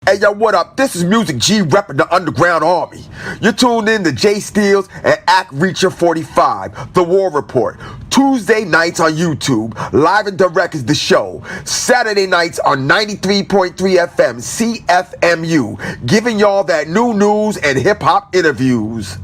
Hey yo, what up? This is Music G repping the Underground Army. You're tuned in to Jay Steele and Act Reacher 45, The War Report. Tuesday nights on YouTube, live and direct is the show. Saturday nights on 93.3 FM CFMU, giving y'all that new news and hip-hop interviews.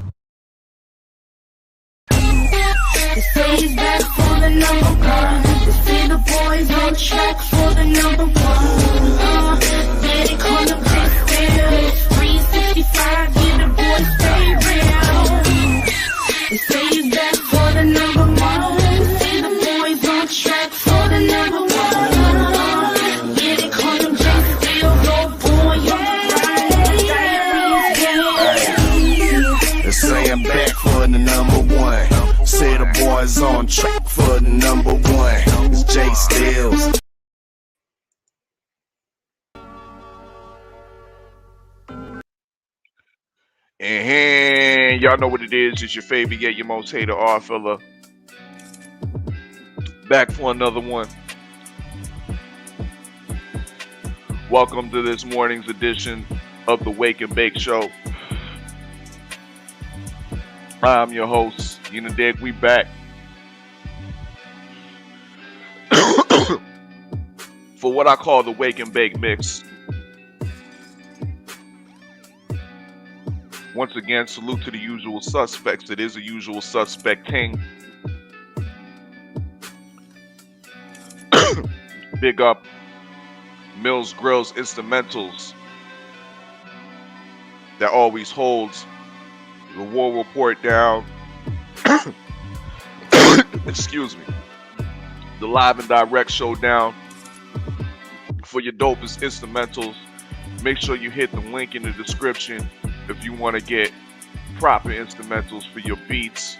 They say he's back for the number one. They say the boys on track for the number one. Yeah, they call him Jay Steele. 365, yeah, the boys stay real. They say he's back for the number one. They say the boys on track for the number one. Yeah, they call him Jay Steele. Go boy, They say I'm back for the number one. Say the boys on track for the number one. It's Jay Steele. And y'all know what it is. It's your favorite, yet your most hated Oddfella. Back for another one. Welcome to this morning's edition of the Wake and Bake Show. I'm your host, Dig. We back for what I call the Wake and Bake Mix. Once again, salute to the usual suspects. It is a usual suspect king. Big up Mills Grills Instrumentals that always holds the War Report down. Excuse me. The live and direct show down for your dopest instrumentals. Make sure you hit the link in the description if you want to get proper instrumentals for your beats,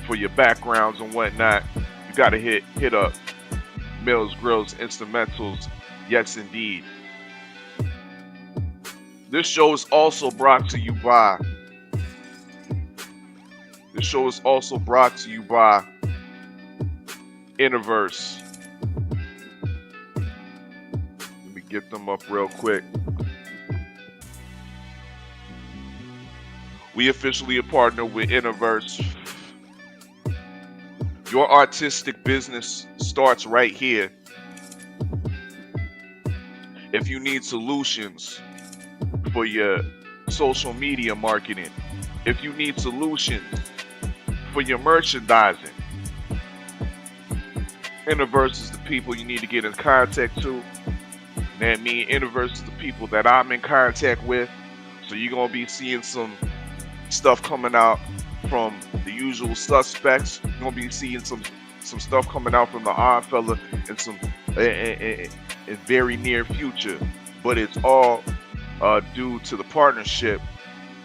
for your backgrounds and whatnot. You gotta hit up Mills Grills Instrumentals. Yes, indeed. This show is also brought to you by. The show is also brought to you by Inniverse. Let me get them up real quick. We officially a partner with Inniverse. Your artistic business starts right here. If you need solutions for your social media marketing, if you need solutions for your merchandising, Inniverse is the people you need to get in contact to. And me, Inniverse is the people that I'm in contact with. So you're going to be seeing some stuff coming out from the usual suspects. You're going to be seeing some stuff coming out from the Oddfella in very near future. But it's all due to the partnership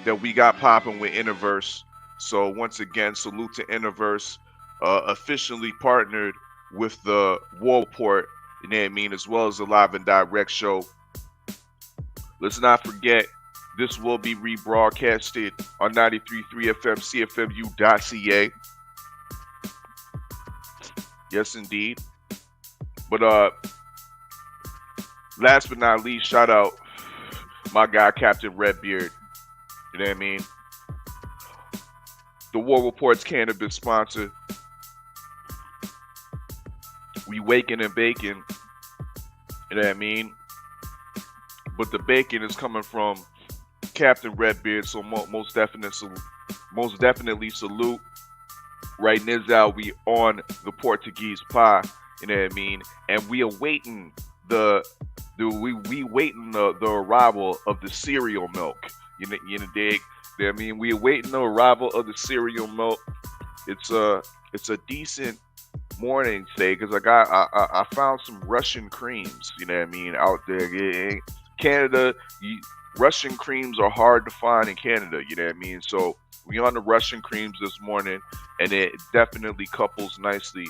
that we got popping with Inniverse. So once again, salute to Inniverse, officially partnered with the War Report, you know what I mean, as well as the live and direct show. Let's not forget, this will be rebroadcasted on 93.3 FM CFMU.ca. Yes, indeed. But last but not least, shout out my guy Captain Redbeard. You know what I mean? The War Report's cannabis sponsor. We waking and baking. You know what I mean? But the bacon is coming from Captain Redbeard, so most definitely salute. Right now, we on the Portuguese pie. You know what I mean? And we are waiting we waiting the arrival of the cereal milk. You know, dig? I mean, we awaiting the arrival of the cereal milk. It's a decent morning today because I found some Russian creams. You know what I mean, out there. Canada, Russian creams are hard to find in Canada. You know what I mean. So we on the Russian creams this morning, and it definitely couples nicely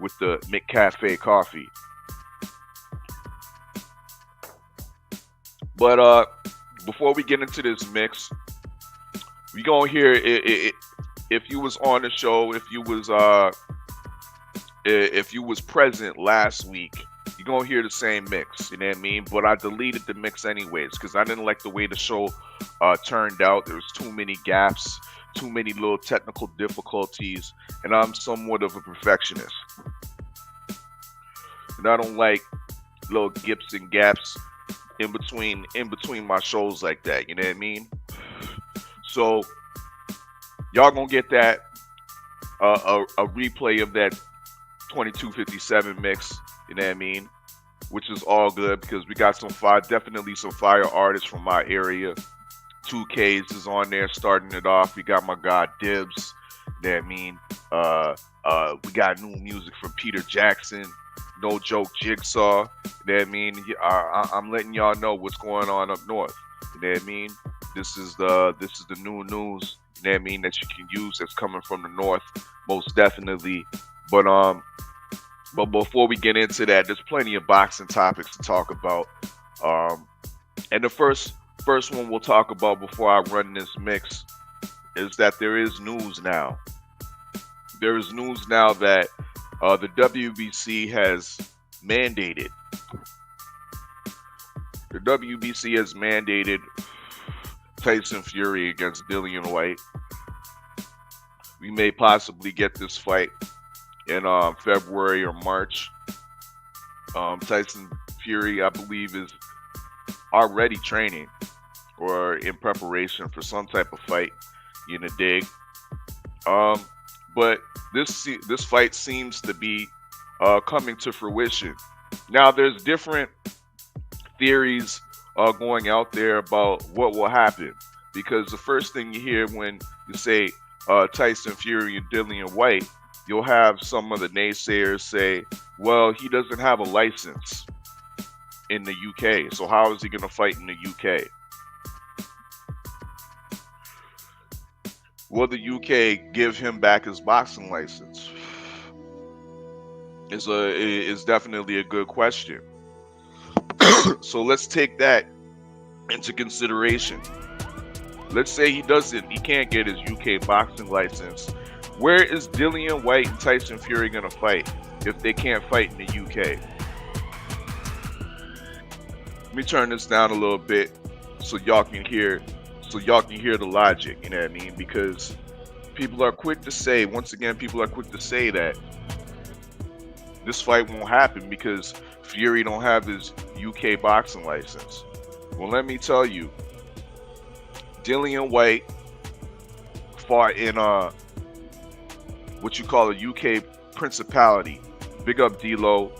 with the McCafe coffee. But before we get into this mix, we gonna hear if you was on the show, if you was present last week, you gonna hear the same mix, you know what I mean? But I deleted the mix anyways because I didn't like the way the show turned out. There was too many gaps, too many little technical difficulties, and I'm somewhat of a perfectionist. And I don't like little gips and gaps in between my shows like that, you know what I mean? So y'all gonna get that a replay of that 2257 mix, you know what I mean? Which is all good because we got definitely some fire artists from my area. 2Ks is on there starting it off. We got my guy Dibs, you know what I mean? We got new music from Peter Jackson, No Joke Jigsaw, you know what I mean? I'm letting y'all know what's going on up north, you know what I mean? This is the new news, you know what I mean, that you can use that's coming from the north, most definitely. But before we get into that, there's plenty of boxing topics to talk about. And the first one we'll talk about before I run this mix is that there is news now. There is news now that the WBC has mandated. The WBC has mandated Tyson Fury against Dillian White. We may possibly get this fight in February or March. Tyson Fury, I believe, is already training or in preparation for some type of fight, you know, dig. But this fight seems to be coming to fruition. Now, there's different theories going out there about what will happen, because the first thing you hear when you say Tyson Fury and Dillian White, you'll have some of the naysayers say, well, he doesn't have a license in the UK, so how is he going to fight in the UK? Will the UK give him back his boxing license? Is definitely a good question. So let's take that into consideration. Let's say he can't get his UK boxing license. Where is Dillian White and Tyson Fury gonna fight if they can't fight in the UK? Let me turn this down a little bit so y'all can hear the logic, you know what I mean? Because people are quick to say that this fight won't happen because Fury don't have his UK boxing license. Well, let me tell you, Dillian White fought in what you call a UK principality. Big up D-Lo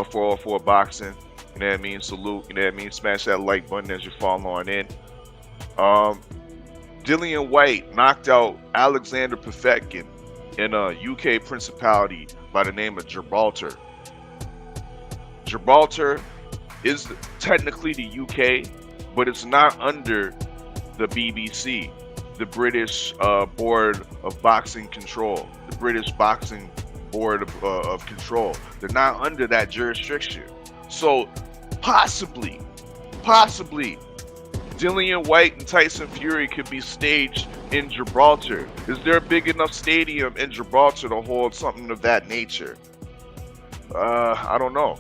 for boxing. You know what I mean? Salute. You know what I mean? Smash that like button as you fall on in. Dillian White knocked out Alexander Povetkin in a UK principality by the name of Gibraltar. Gibraltar is technically the UK, but it's not under the BBC, the British Board of Boxing Control, the British Boxing Board of Control. They're not under that jurisdiction. So possibly, Dillian White and Tyson Fury could be staged in Gibraltar. Is there a big enough stadium in Gibraltar to hold something of that nature? I don't know.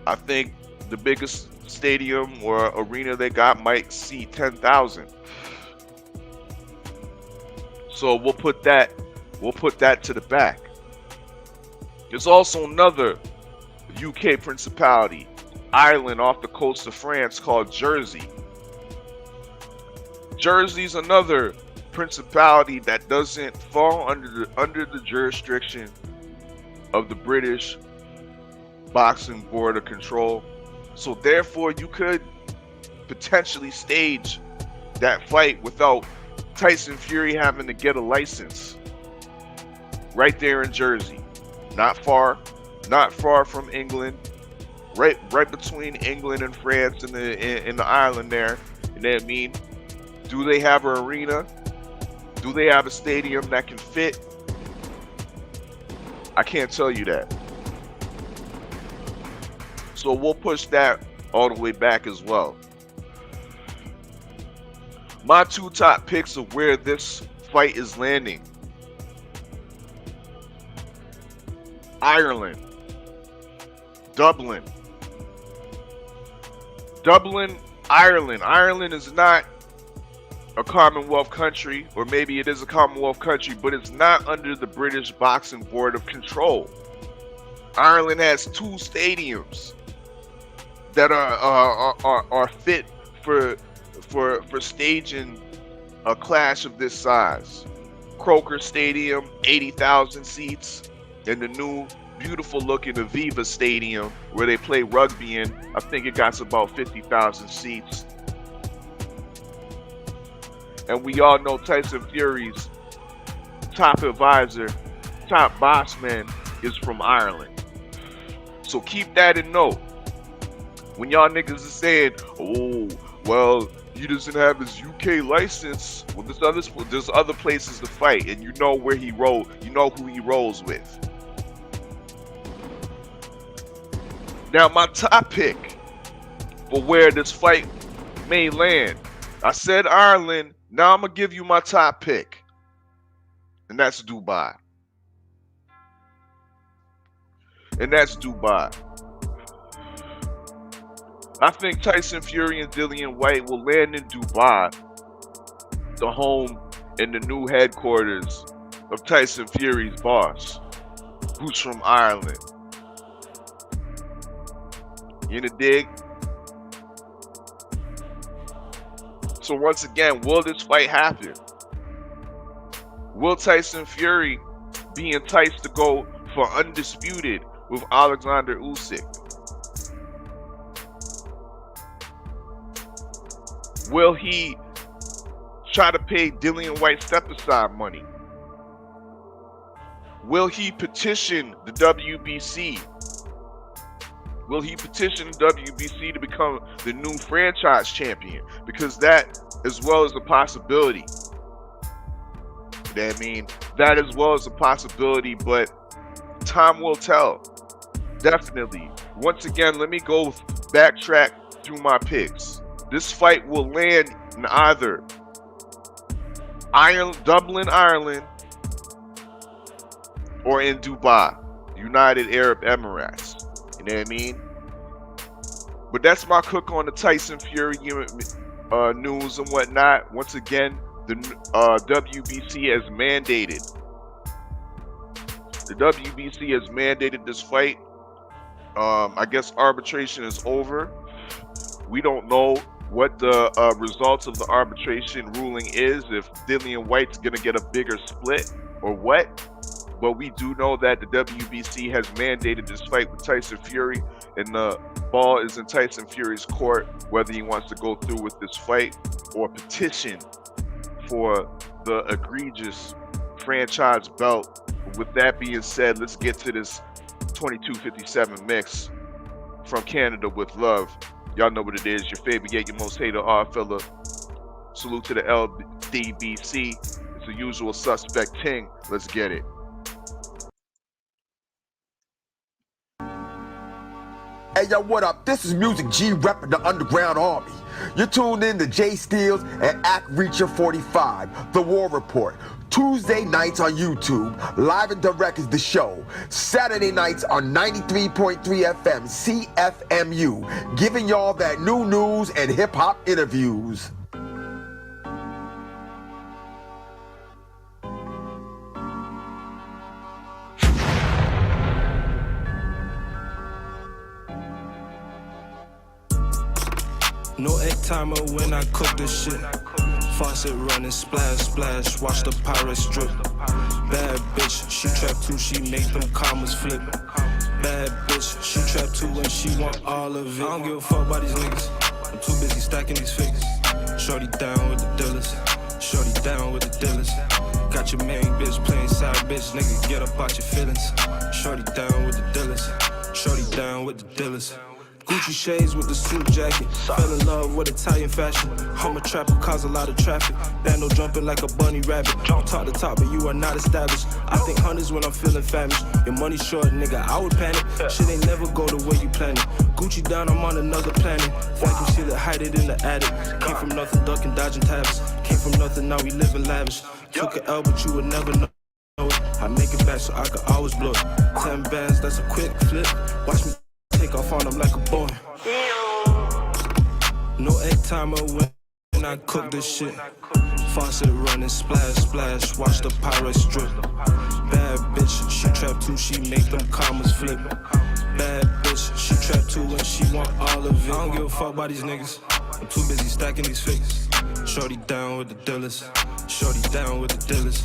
I think the biggest stadium or arena they got might seat 10,000. So we'll put that to the back. There's also another UK principality, island off the coast of France called Jersey. Jersey's another principality that doesn't fall under the jurisdiction of the British Boxing Board of Control. So therefore you could potentially stage that fight without Tyson Fury having to get a license. Right there in Jersey. Not far from England. Right between England and France in the island there. You know what I mean? Do they have an arena? Do they have a stadium that can fit? I can't tell you that. So we'll push that all the way back as well. My two top picks of where this fight is landing. Ireland, Dublin, Ireland. Ireland is not a Commonwealth country, or maybe it is a Commonwealth country, but it's not under the British Boxing Board of control. Ireland has 2 stadiums that are fit for staging a clash of this size. Croker Stadium, 80,000 seats, and the new beautiful looking Aviva Stadium where they play rugby in, I think it got about 50,000 seats. And we all know Tyson Fury's top advisor, top boss man is from Ireland. So keep that in note. When y'all niggas are saying, oh, well, he doesn't have his UK license. Well, there's other places to fight, and you know where he rolls. You know who he rolls with. Now, my top pick for where this fight may land. I said Ireland. Now I'm gonna give you my top pick, and that's Dubai. I think Tyson Fury and Dillian White will land in Dubai, the home and the new headquarters of Tyson Fury's boss, who's from Ireland. You in the dig? So once again, will this fight happen? Will Tyson Fury be enticed to go for undisputed with Alexander Usyk? Will he try to pay Dillian White step-aside money? Will he petition the WBC? Will he petition the WBC to become the new franchise champion? Because that as well is a possibility. I mean, that as well is a possibility, but time will tell. Definitely. Once again, let me go backtrack through my picks. This fight will land in either Dublin, Ireland, or in Dubai, United Arab Emirates. You know what I mean? But that's my cook on the Tyson Fury news and whatnot. Once again, the WBC has mandated. The WBC has mandated this fight. I guess arbitration is over. We don't know what the results of the arbitration ruling is, if Dillian White's going to get a bigger split or what. But we do know that the WBC has mandated this fight with Tyson Fury, and the ball is in Tyson Fury's court whether he wants to go through with this fight or petition for the egregious franchise belt. With that being said, let's get to this 2257 mix from Canada with love. Y'all know what it is. Your favorite, yet your most hated Oddfella. Salute to the LDBC. It's the usual suspect ting. Let's get it. Hey yo, what up? This is Music G repping the Underground Army. You're tuned in to Jay Steels and Act Reacher 45, The War Report. Tuesday nights on YouTube, live and direct is the show. Saturday nights on 93.3 FM CFMU, giving y'all that new news and hip-hop interviews. No egg timer when I cook this shit. Faucet running, splash, splash, watch the pirates drip. Bad bitch, she trap too, she make them commas flip. Bad bitch, she trap too and she want all of it. I don't give a fuck about these niggas, I'm too busy stacking these figures. Shorty down with the dealers, shorty down with the dealers. Got your main bitch playing side bitch, nigga get up out your feelings. Shorty down with the dealers, shorty down with the dealers. Gucci shades with the suit jacket. Fell in love with Italian fashion. I'm a trapper, cause a lot of traffic. Bando jumping like a bunny rabbit. You talk the talk, but you are not established. I think hundreds when I'm feeling famished. Your money short, nigga, I would panic. Shit ain't never go the way you plan it. Gucci down, I'm on another planet. Vacuum seal it, hide it in the attic. Came from nothing, ducking, dodging tabs. Came from nothing, now we living lavish. Took an L, but you would never know it. I make it back so I can always blow it. 10 bands, that's a quick flip. Watch me take off on them like a boy. No egg timer when I cook this shit. Faucet running, splash, splash. Watch the pirates drip. Bad bitch, she trap too, she make them commas flip. Bad bitch, she trap too and she want all of it. I don't give a fuck about these niggas. I'm too busy stacking these figures. Shorty down with the dealers. Shorty down with the dealers.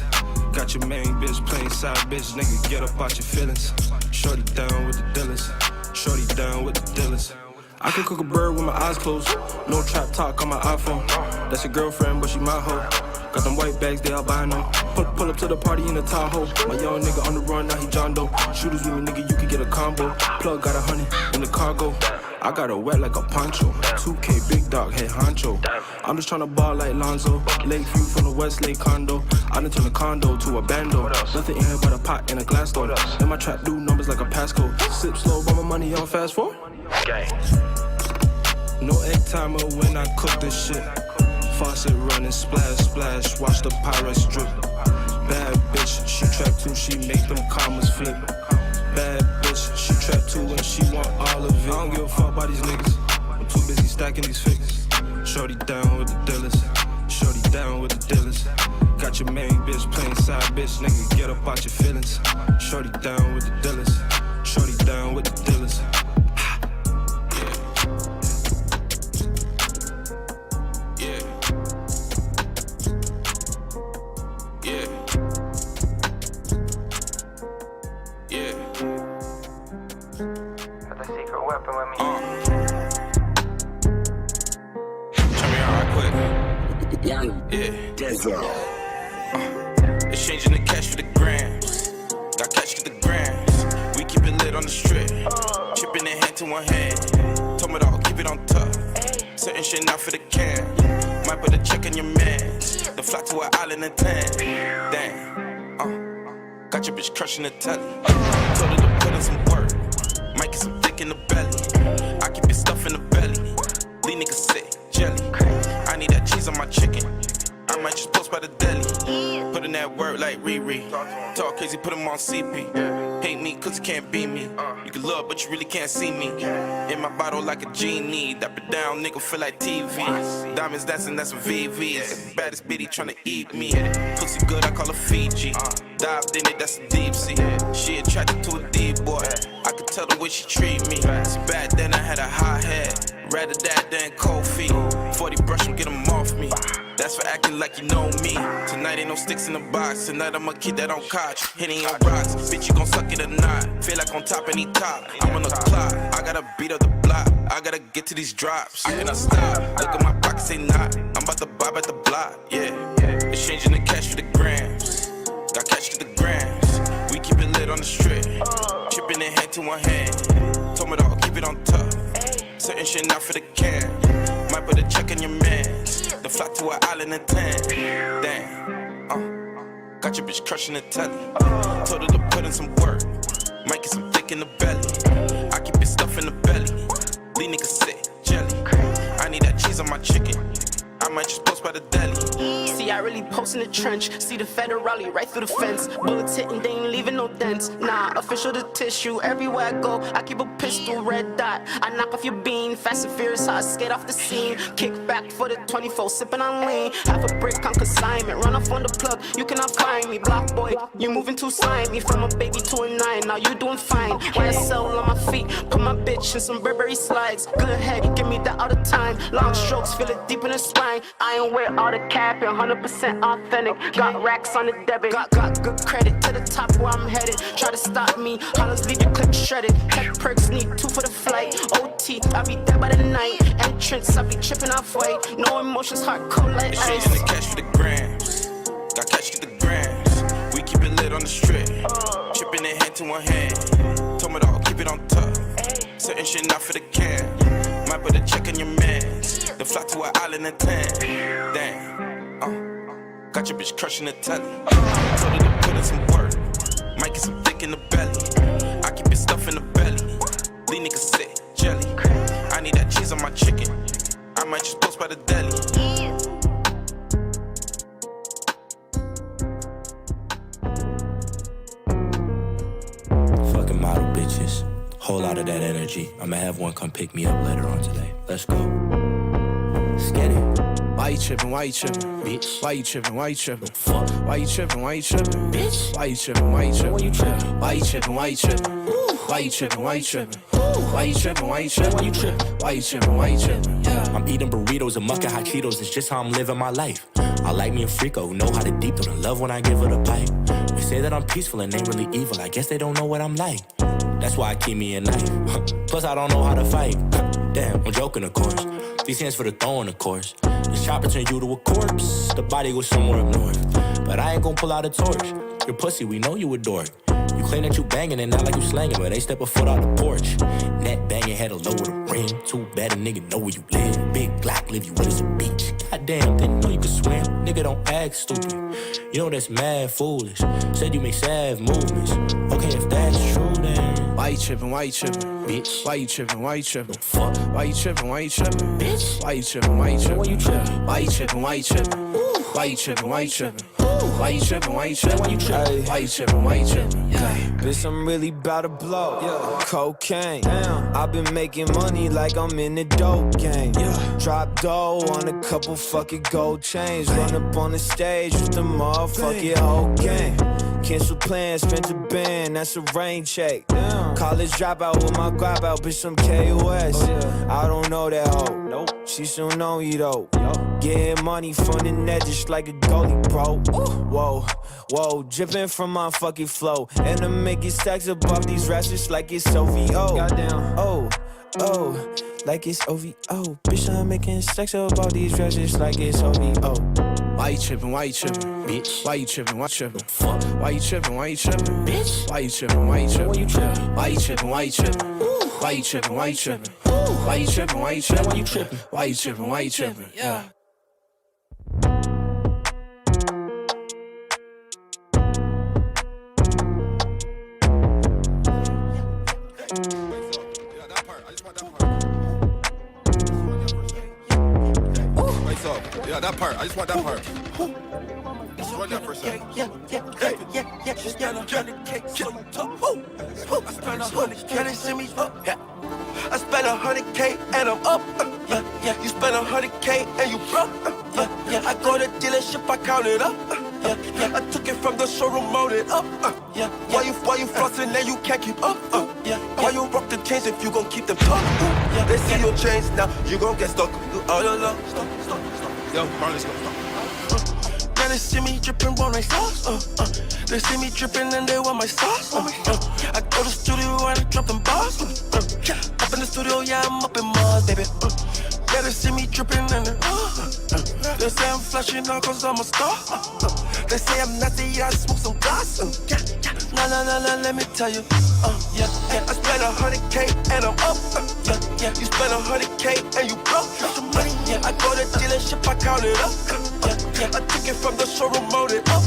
Got your main bitch playing side bitch. Nigga, get up out your feelings. Shorty down with the dealers. Shorty down with the dealers. I can cook a bird with my eyes closed. No trap talk on my iPhone. That's your girlfriend, but she my hoe. Got them white bags, they albino. Pull up to the party in the Tahoe. My young nigga on the run, now he John Doe. Shooters with me, nigga, you can get a combo. Plug got 100 in the cargo. I got her wet like a poncho. 2K big dog, head honcho. I'm just tryna ball like Lonzo. Lakeview from the West Lake condo. I done turn a condo to a bando. Nothing in here but a pot and a glass door. In my trap do numbers like a passcode. Sip slow, but my money on fast forward. No egg timer when I cook this shit. Faucet running, splash, splash. Watch the pirates drip. Bad bitch, she trap too, she make them commas flip. Bad bitch, she trap too and she want all of it. I don't give a fuck about these niggas. I'm too busy stacking these figures. Shorty down with the dealers. Shorty down with the dealers. Got your main bitch playing side bitch. Nigga, get up out your feelings. Shorty down with the dealers. Shorty down with the dealers. Exchanging the cash for the grams. Got cash for the grams. We keep it lit on the strip. Chipping in hand to one hand. Told me to keep it on top. Certain shit not for the can. Might put a check on your man. The fly to an island in 10. Damn. Got your bitch crushing the telly. Told her to put in some work. Might get some dick in the belly. I keep it stuff in the belly. Lean niggas sick, jelly. I need that cheese on my chicken. I might just post by the deli. Put in that word like Riri. Talk crazy, put him on CP. Hate me cause you can't beat me. You can love but you really can't see me. In my bottle like a genie. Dap it down, nigga feel like TV. Diamonds dancing, that's some VVs. Baddest bitty tryna eat me. Pussy good, I call her Fiji. Dived in it, that's a deep sea. She attracted to a D-boy. I could tell the way she treat me. So back then I had a hot head. Rather that than cold feet. 40 brush them, get them off me. That's for acting like you know me. Tonight ain't no sticks in the box. Tonight I'ma keep that on couch. Hitting on rocks. Bitch, you gon' suck it or not. Feel like on top any top. I'm on the clock. I gotta beat up the block. I gotta get to these drops. I cannot stop. Look at my pockets, they not. I'm about to bob at the block. Yeah. Exchanging the cash for the grams. Got cash for the grams. We keep it lit on the strip. Chipping in hand to one hand. Told me to keep it on top. Certain shit not for the can. Might put a check on your man. The fly to an island in 10. Damn. Got your bitch crushing the telly. Told her to put in some work. Might get some dick in the belly. I keep it stuff in the belly. Lean niggas sick, jelly. I need that cheese on my chicken. I might just post by the deli. See, I really post in the trench. See the federale right through the fence. Bullets hitting, they ain't leaving no dents. Nah, official the tissue. Everywhere I go, I keep a pistol, red dot. I knock off your bean, fast and furious, how I skate off the scene. Kick back for the 24, sipping on lean. Half a brick on consignment, run off on the plug. You cannot find me, block boy. You moving too slimy. From a baby to a 9, now you doing fine. YSL on my feet, put my bitch in some Burberry slides. Good head, give me that all the time. Long strokes, feel it deep in the spine. I ain't wear all the cap, 100% authentic. Got racks on the debit. Got good credit to the top where I'm headed. Try to stop me, hollers leave your clip shredded. Tech perks need 2 for the flight. OT, I be there by the night. Entrance, I be tripping off white. No emotions, hard cold like ice. Exchanging the cash for the grams. Got cash for the grams. We keep it lit on the strip. Chipping in hand to one hand. Told me to keep it on top. Certain shit not for the can. Might put a check on your man. The fly to an island in 10. Damn. Got your bitch crushing the telly. Told her to put in some work. Might get some dick in the belly. I keep it stuff in the belly. Lean niggas sick, jelly. I need that cheese on my chicken. I might just post by the deli. whole lot of that energy. I'ma have one come pick me up later on today. Let's go. Let's get it. Why you trippin', why you trippin', Bitch. Why you trippin', why you trippin', Fuck. Why you trippin', why you trippin', Bitch. Why you trippin', why you trippin', When you trippin'. Why you trippin', why you trippin', Why you trippin', why you trippin', Why you trippin', why you trippin', When you trippin'. Why you trippin', why you trippin', yeah. I'm eating burritos and mucking hot Cheetos. It's just how I'm living my life. I like me a freako who know how to deep throw the love when I give her the pipe. They say that I'm peaceful and ain't really evil. I guess they don't know what I'm like. That's why I keep me a knife. Plus I don't know how to fight. Damn, I'm joking of course. These hands for the throwing of course. This chopper turn you to a corpse. The body goes somewhere up north. But I ain't gon' pull out a torch. Your pussy, we know you a dork. You claim that you banging and not like you slanging, but they step a foot out the porch. Net banging, head low with a ring. Too bad a nigga know where you live. Big Glock leave you with us a beach. Goddamn, didn't know you could swim. Nigga don't act stupid. You know that's mad foolish. Said you make sad movements. Okay, if that's true then. Why you trippin', why you trippin', Bitch. Why you trippin', why you trippin', Fuck. Why you trippin', why you trippin', Bitch. Why you trippin', why you trippin', When you trippin'. Why you trippin', why you trippin', Why you trippin', why you trippin', Why you trippin', why you trippin', When you trippin'. Why you trippin', why you trippin', yeah. Bitch, I'm really bout to blow. Cocaine. I've been making money like I'm in the dope game. Drop dough on a couple fucking gold chains. Run up on the stage with the motherfucking whole gang. Cancel plans, spent a band, that's a rain check. College dropout with my grab out, bitch, I'm KOS. I don't know that hoe. Nope. She still know you though. Getting money from the net just like a goalie, bro. Whoa, whoa, dripping from my fucking flow. And I'm making stacks above these rats just like it's OVO. Goddamn. Oh, like it's OVO. Bitch, I'm making stacks above these rats just like it's OVO. Why you trippin', why you trippin', Bitch. Why you trippin', why you trippin', Fuck. Why you trippin', why you trippin', Bitch. Why you trippin', why you trippin', When you trippin'. Why you trippin', why you trippin', Why you trippin', why you trippin', Why you trippin', why you trippin', When you trippin'. Why you trippin', why you trippin', yeah. Yeah, that part. I just want that part. Just run that for a second. Yeah. She spent 100K, so you took. I spent 100K, they send me up. Yeah. I spent 100K and I'm up. Yeah. You spent 100K and you broke. Yeah. I go to dealership, I count it up. Yeah. I took it from the showroom, mode it up. Yeah. Why you flossing and you can't keep up? Yeah. Why you rock the chains if you gon' keep them tucked? Yeah. They see your chains now, you gon' get stuck. You all alone. Stop. Yo, Marley's go. Now they see me drippin' on my sauce. They see me drippin' and they want my sauce. I go to studio and I drop them bars. Up in the studio, yeah, I'm up in Mars, baby. Yeah, they see me drippin' and they say I'm flashing out cause I'm a star. They say I'm nasty, yeah, I smoke some glass. Nah, let me tell you. Yeah. I spent 100K and I'm up. Yeah. You spent 100K and you broke. Yeah. I go to dealership, I count it up. Yeah. I took it from the showroom, mode it up.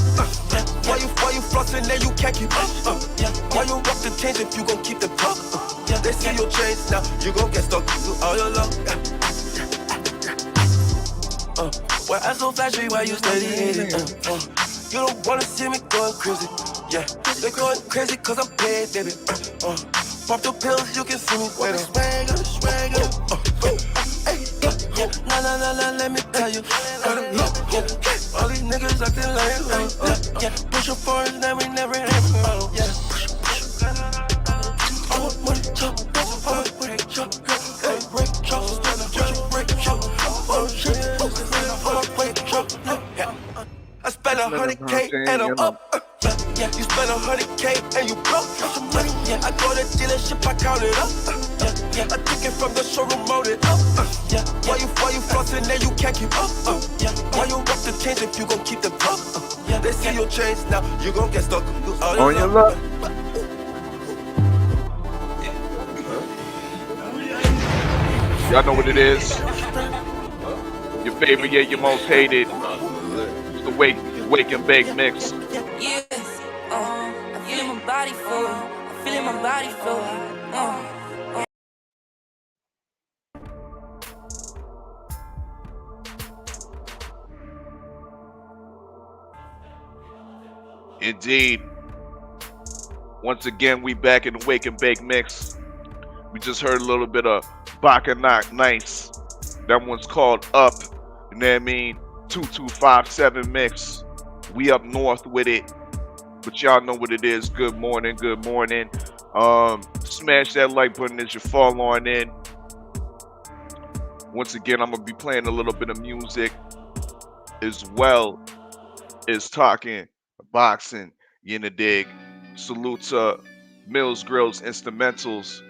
Why you flossing and you can't keep up? Why you rock the chains if you gon' keep the tuck? They see your chains now, you gon' get stuck. You all alone. Why I so flashy, why you steady hating? You don't wanna see me going crazy. Yeah, they going crazy cause I'm paid, baby. Pop the pills, you can see me with a swagger. Nah, let me tell you. All these niggas acting like push up for us, now we never have a yeah. I want money, chop, I spent 100K and I'm up. Yeah, you spent 100K and you broke. Yeah, I go to dealership, I count it up. Yeah, I took it from the showroom, mode it up. Yeah, why you flossing and you can't keep up? Yeah, why you rock the chains if you gon' keep them up? Yeah, they see your chains now, you gon' get stuck. You all On your luck. Y'all know what it is. Your favorite, yeah, your most hated. It's the wake and bake mix. Yeah, I'm feeling my body for you. I'm feeling my body for you. Indeed. Once again, we back in the wake and bake mix. We just heard a little bit of Baka Knock Nice. That one's called Up. You know what I mean? 2257 mix. We up north with it. But y'all know what it is. Good morning, good morning. Smash that like button as you fall on in. Once again, I'm gonna be playing a little bit of music as well as talking boxing. You know, dig. Salute to Mills Grills Instrumentals.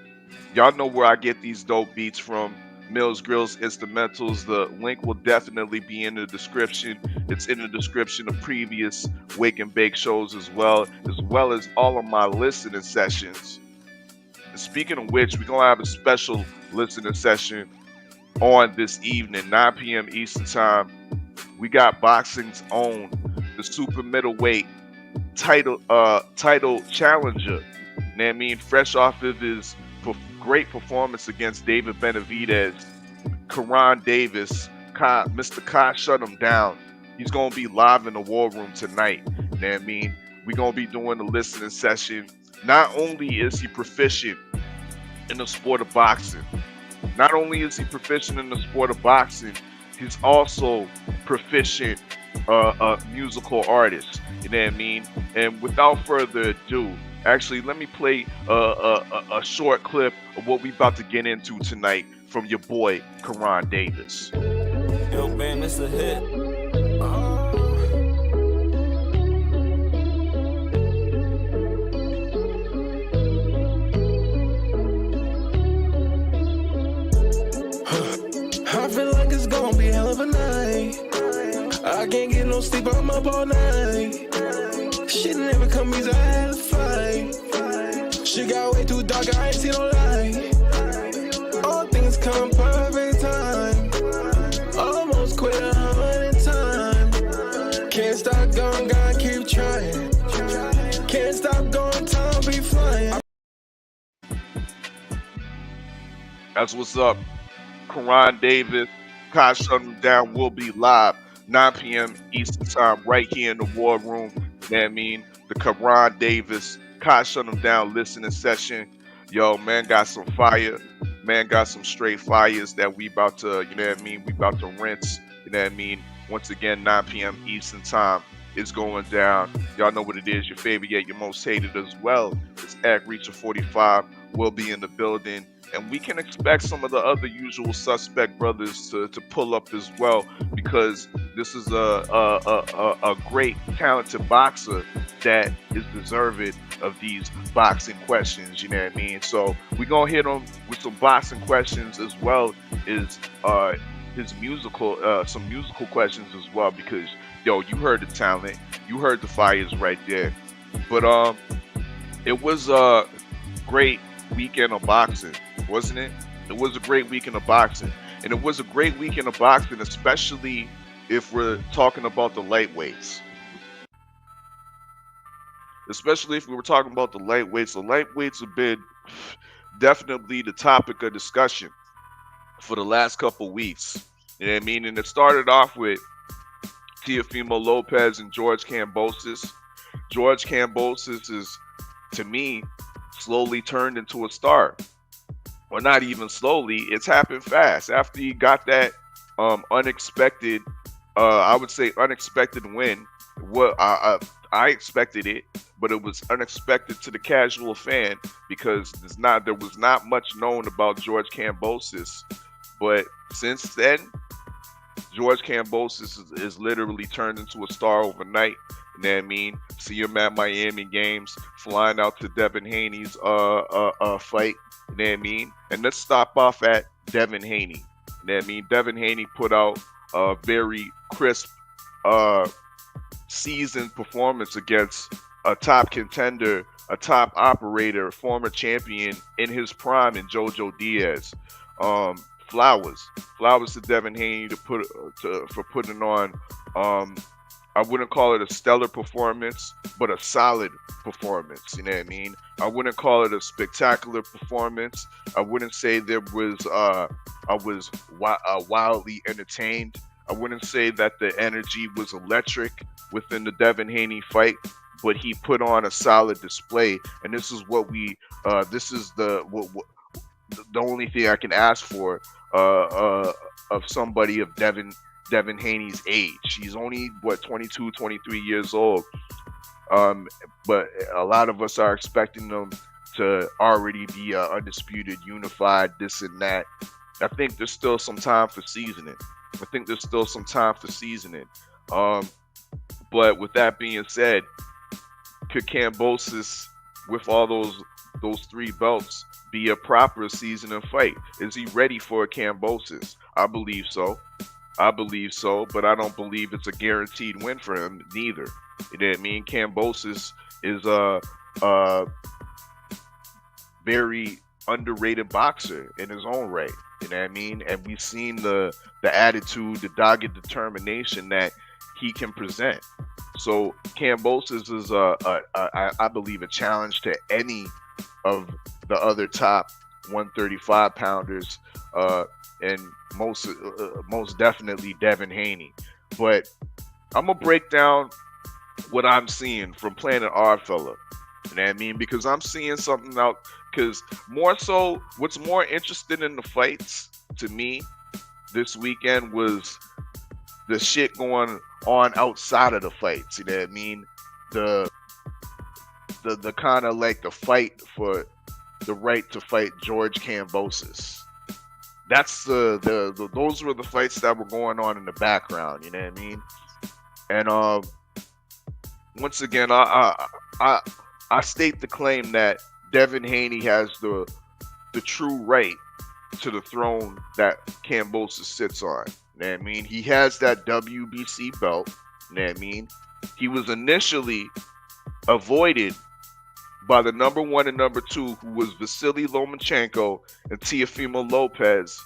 Y'all know where I get these dope beats from. Mills Grills Instrumentals. The link will definitely be in the description. It's in the description of previous Wake and Bake shows as well as all of my listening sessions. And speaking of which, we're going to have a special listening session on this evening, 9 p.m. Eastern Time. We got boxing's own, the super middleweight title challenger. You know what I mean? Fresh off of his great performance against David Benavidez, Karan Davis, Mr. Kai shut him down. He's going to be live in the war room tonight. You know what I mean? We're going to be doing a listening session. Not only is he proficient in the sport of boxing, he's also proficient musical artist. You know what I mean? And without further ado, actually, let me play a short clip of what we about to get into tonight from your boy, Karan Davis. Yo, man, this a hit. I feel like it's gonna be a hell of a night. I can't get no sleep, I'm up all night. Shit never come easy, I had to fight. Shit got way too dark, I ain't seen no light. All things come perfect time. Almost quit 100 times. Can't stop going, gotta keep trying. Can't stop going, time be flying. That's what's up. Karan Davis, Kai shut him down, will be live 9 p.m. Eastern Time right here in the war room. You know what I mean? The Karan Davis, Kai shut him down listening session. Yo, man got some fire. Man got some straight fires that we about to, you know what I mean? We about to rinse. You know what I mean? Once again, 9 p.m. Eastern Time is going down. Y'all know what it is. Your favorite yet your most hated as well. It's Act Reacher 45 will be in the building. And we can expect some of the other usual suspect brothers to pull up as well, because this is a great talented boxer that is deserving of these boxing questions. You know what I mean? So we're gonna hit him with some boxing questions as well as his some musical questions as well, because yo, you heard the talent, you heard the fires right there. But it was a great weekend of boxing, wasn't it? It was a great weekend of boxing. And it was a great weekend of boxing, especially if we're talking about the lightweights. Especially if we were talking about the lightweights. The lightweights have been definitely the topic of discussion for the last couple weeks. You know what I mean? And it started off with Teofimo Lopez and George Kambosos. George Kambosos is, to me, slowly turned into a star. Or not even slowly, it's happened fast. After he got that unexpected, I would say unexpected win. What I expected it, but it was unexpected to the casual fan, because there was not much known about George Kambosos. But since then, George Kambosos is literally turned into a star overnight. You know what I mean? See him at Miami games, flying out to Devin Haney's fight. You know what I mean? And let's stop off at Devin Haney. You know what I mean? Devin Haney put out a very crisp, seasoned performance against a top contender, a top operator, former champion in his prime in Jojo Diaz. Flowers to Devin Haney for putting on, I wouldn't call it a stellar performance, but a solid performance. You know what I mean? I wouldn't call it a spectacular performance. I wouldn't say I was wildly entertained. I wouldn't say that the energy was electric within the Devin Haney fight, but he put on a solid display. And this is what the only thing I can ask for of somebody of Devin Haney's age. He's only 22, 23 years old. But a lot of us are expecting them to already be undisputed, unified, this and that. I think there's still some time for seasoning. But with that being said, could Kambosos, with all those 3 belts, be a proper seasoning fight? Is he ready for a Kambosos? I believe so, but I don't believe it's a guaranteed win for him neither. You know what I mean? Kambosos is a very underrated boxer in his own right. You know what I mean? And we've seen the attitude, the dogged determination that he can present. So Kambosos is I believe a challenge to any of the other top 135 pounders, and most definitely Devin Haney. But I'm gonna break down what I'm seeing from Planet Oddfella. You know what I mean? Because I'm seeing something out. Because more so, what's more interesting in the fights to me this weekend was the shit going on outside of the fights. You know what I mean? The kind of like the fight for the right to fight George Kambosos. That's those were the fights that were going on in the background. You know what I mean? And once again, I state the claim that Devin Haney has the true right to the throne that Kambosos sits on. You know what I mean? He has that WBC belt. You know what I mean? He was initially avoided by the number 1 and number 2, who was Vasily Lomachenko and Teofimo Lopez.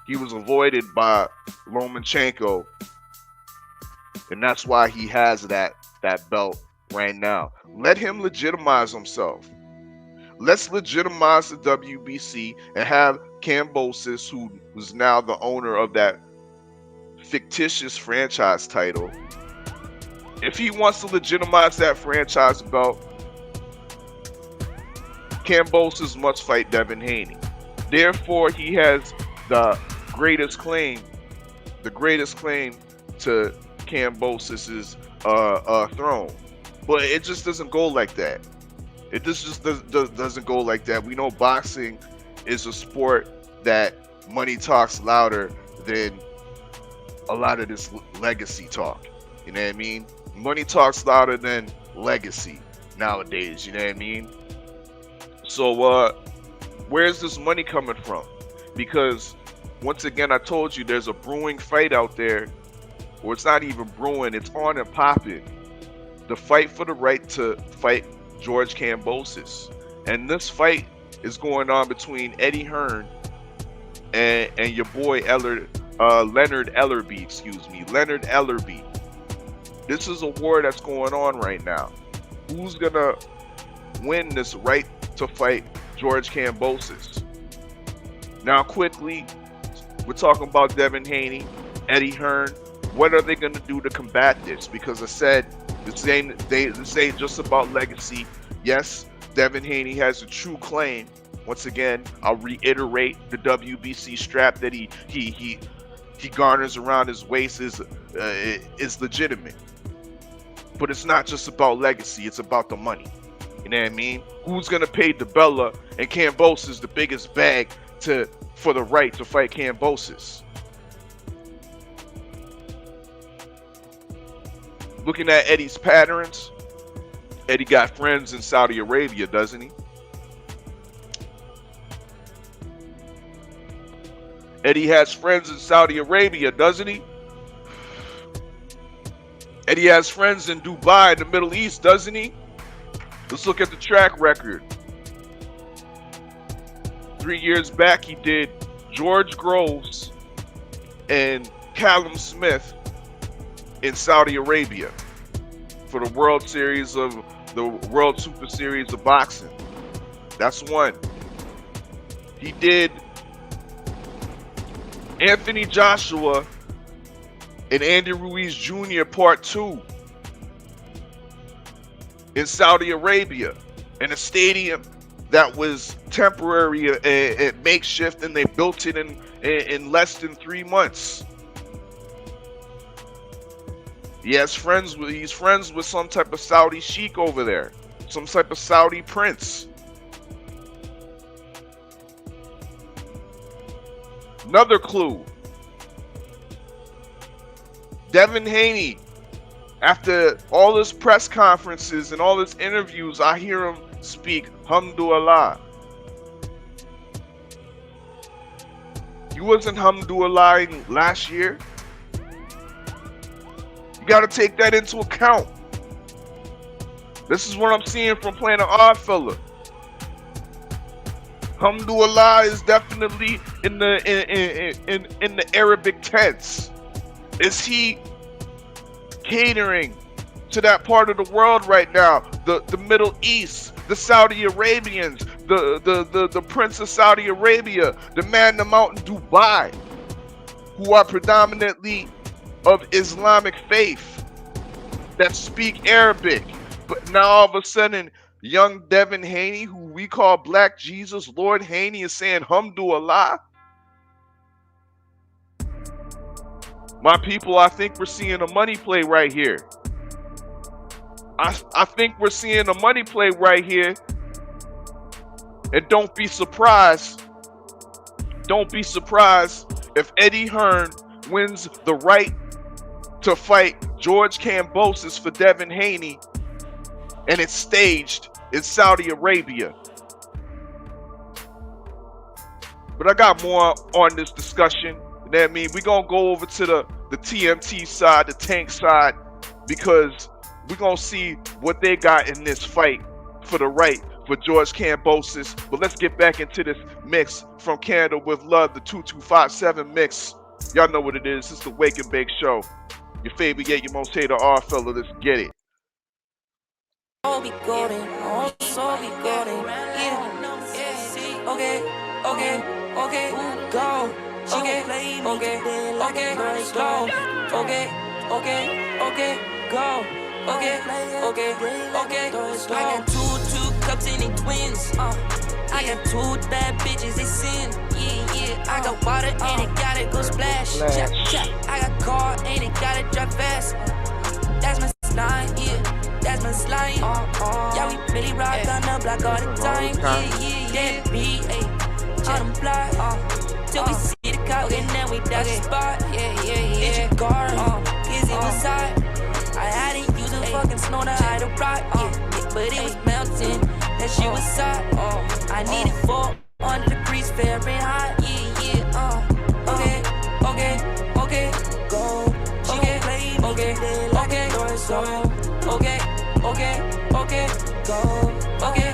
He was avoided by Lomachenko, and that's why he has that belt right now. Let him legitimize himself. Let's legitimize the WBC and have Kambosos, who was now the owner of that fictitious franchise title, if he wants to legitimize that franchise belt, Kambosos must fight Devin Haney. Therefore, he has the greatest claim to Kambosos' throne. But it just doesn't go like that. It just doesn't go like that. We know boxing is a sport that money talks louder than a lot of this legacy talk. You know what I mean? Money talks louder than legacy nowadays. You know what I mean? So where's this money coming from? Because once again, I told you there's a brewing fight out there, or it's not even brewing, it's on and popping. The fight for the right to fight George Kambosos. And this fight is going on between Eddie Hearn and your boy Leonard Ellerby, Leonard Ellerby. This is a war that's going on right now. Who's gonna win this right to fight George Kambosos? Now, quickly, we're talking about Devin Haney, Eddie Hearn. What are they gonna do to combat this? Because I said this ain't just about legacy. Yes, Devin Haney has a true claim. Once again, I'll reiterate, the WBC strap that he garners around his waist is legitimate. But it's not just about legacy, it's about the money. You know what I mean? Who's gonna pay DeBella and Kambosos the biggest bag for the right to fight Kambosos? Looking at Eddie's patterns, Eddie got friends in Saudi Arabia, doesn't he? Eddie has friends in Saudi Arabia, doesn't he? Eddie has friends in Dubai, the Middle East, doesn't he? Let's look at the track record. 3 years back, he did George Groves and Callum Smith in Saudi Arabia for the World Super Series of boxing. That's one. He did Anthony Joshua and Andy Ruiz Jr. Part 2 in Saudi Arabia in a stadium that was temporary and makeshift, and they built it in less than 3 months. He's friends with some type of Saudi sheik over there, some type of Saudi prince. Another clue. Devin Haney, after all his press conferences and all his interviews, I hear him speak Hamdulillah. You wasn't Hamdulillah last year. You got to take that into account. This is what I'm seeing from Planet Oddfella. Hamdulillah is definitely in the Arabic tense. Is he catering to that part of the world right now? The Middle East, the Saudi Arabians, the Prince of Saudi Arabia, the man in the mountain Dubai, who are predominantly of Islamic faith that speak Arabic. But now all of a sudden, young Devin Haney, who we call Black Jesus, Lord Haney, is saying Hamdulillah. My people, I think we're seeing a money play right here. I think we're seeing a money play right here. And don't be surprised. Don't be surprised if Eddie Hearn wins the right to fight George Kambosos for Devin Haney, and it's staged in Saudi Arabia. But I got more on this discussion. You know what I mean? We're going to go over to the TMT side, the Tank side, because we're going to see what they got in this fight for the right for George Kambosos. But let's get back into this mix from Canada with Love, the 2257 mix. Y'all know what it is. It's the Wake and Bake Show. Your favorite, yet your most hated Oddfella. Let's get it. Be golden, also be golden. Yeah, okay, go. Okay, slow. Okay, go. Okay, slow. I got two cups and they twins. I got two bad bitches, they sin. Yeah. I got water and it gotta go splash. Chop. I got car and it gotta drop fast. That's my slime, yeah. That's my slime. Yeah, we really rock on the block all the time. Yeah. Beat, on the block. Till we see the cop and then we dash the spot. Yeah. Hit your car, cause it was hot. I had to use a fucking snow to hide a rock. But it was melting, that shit was hot. I needed 400 degrees Fahrenheit. Yeah. Okay, go. Okay, so. Okay, go. Okay,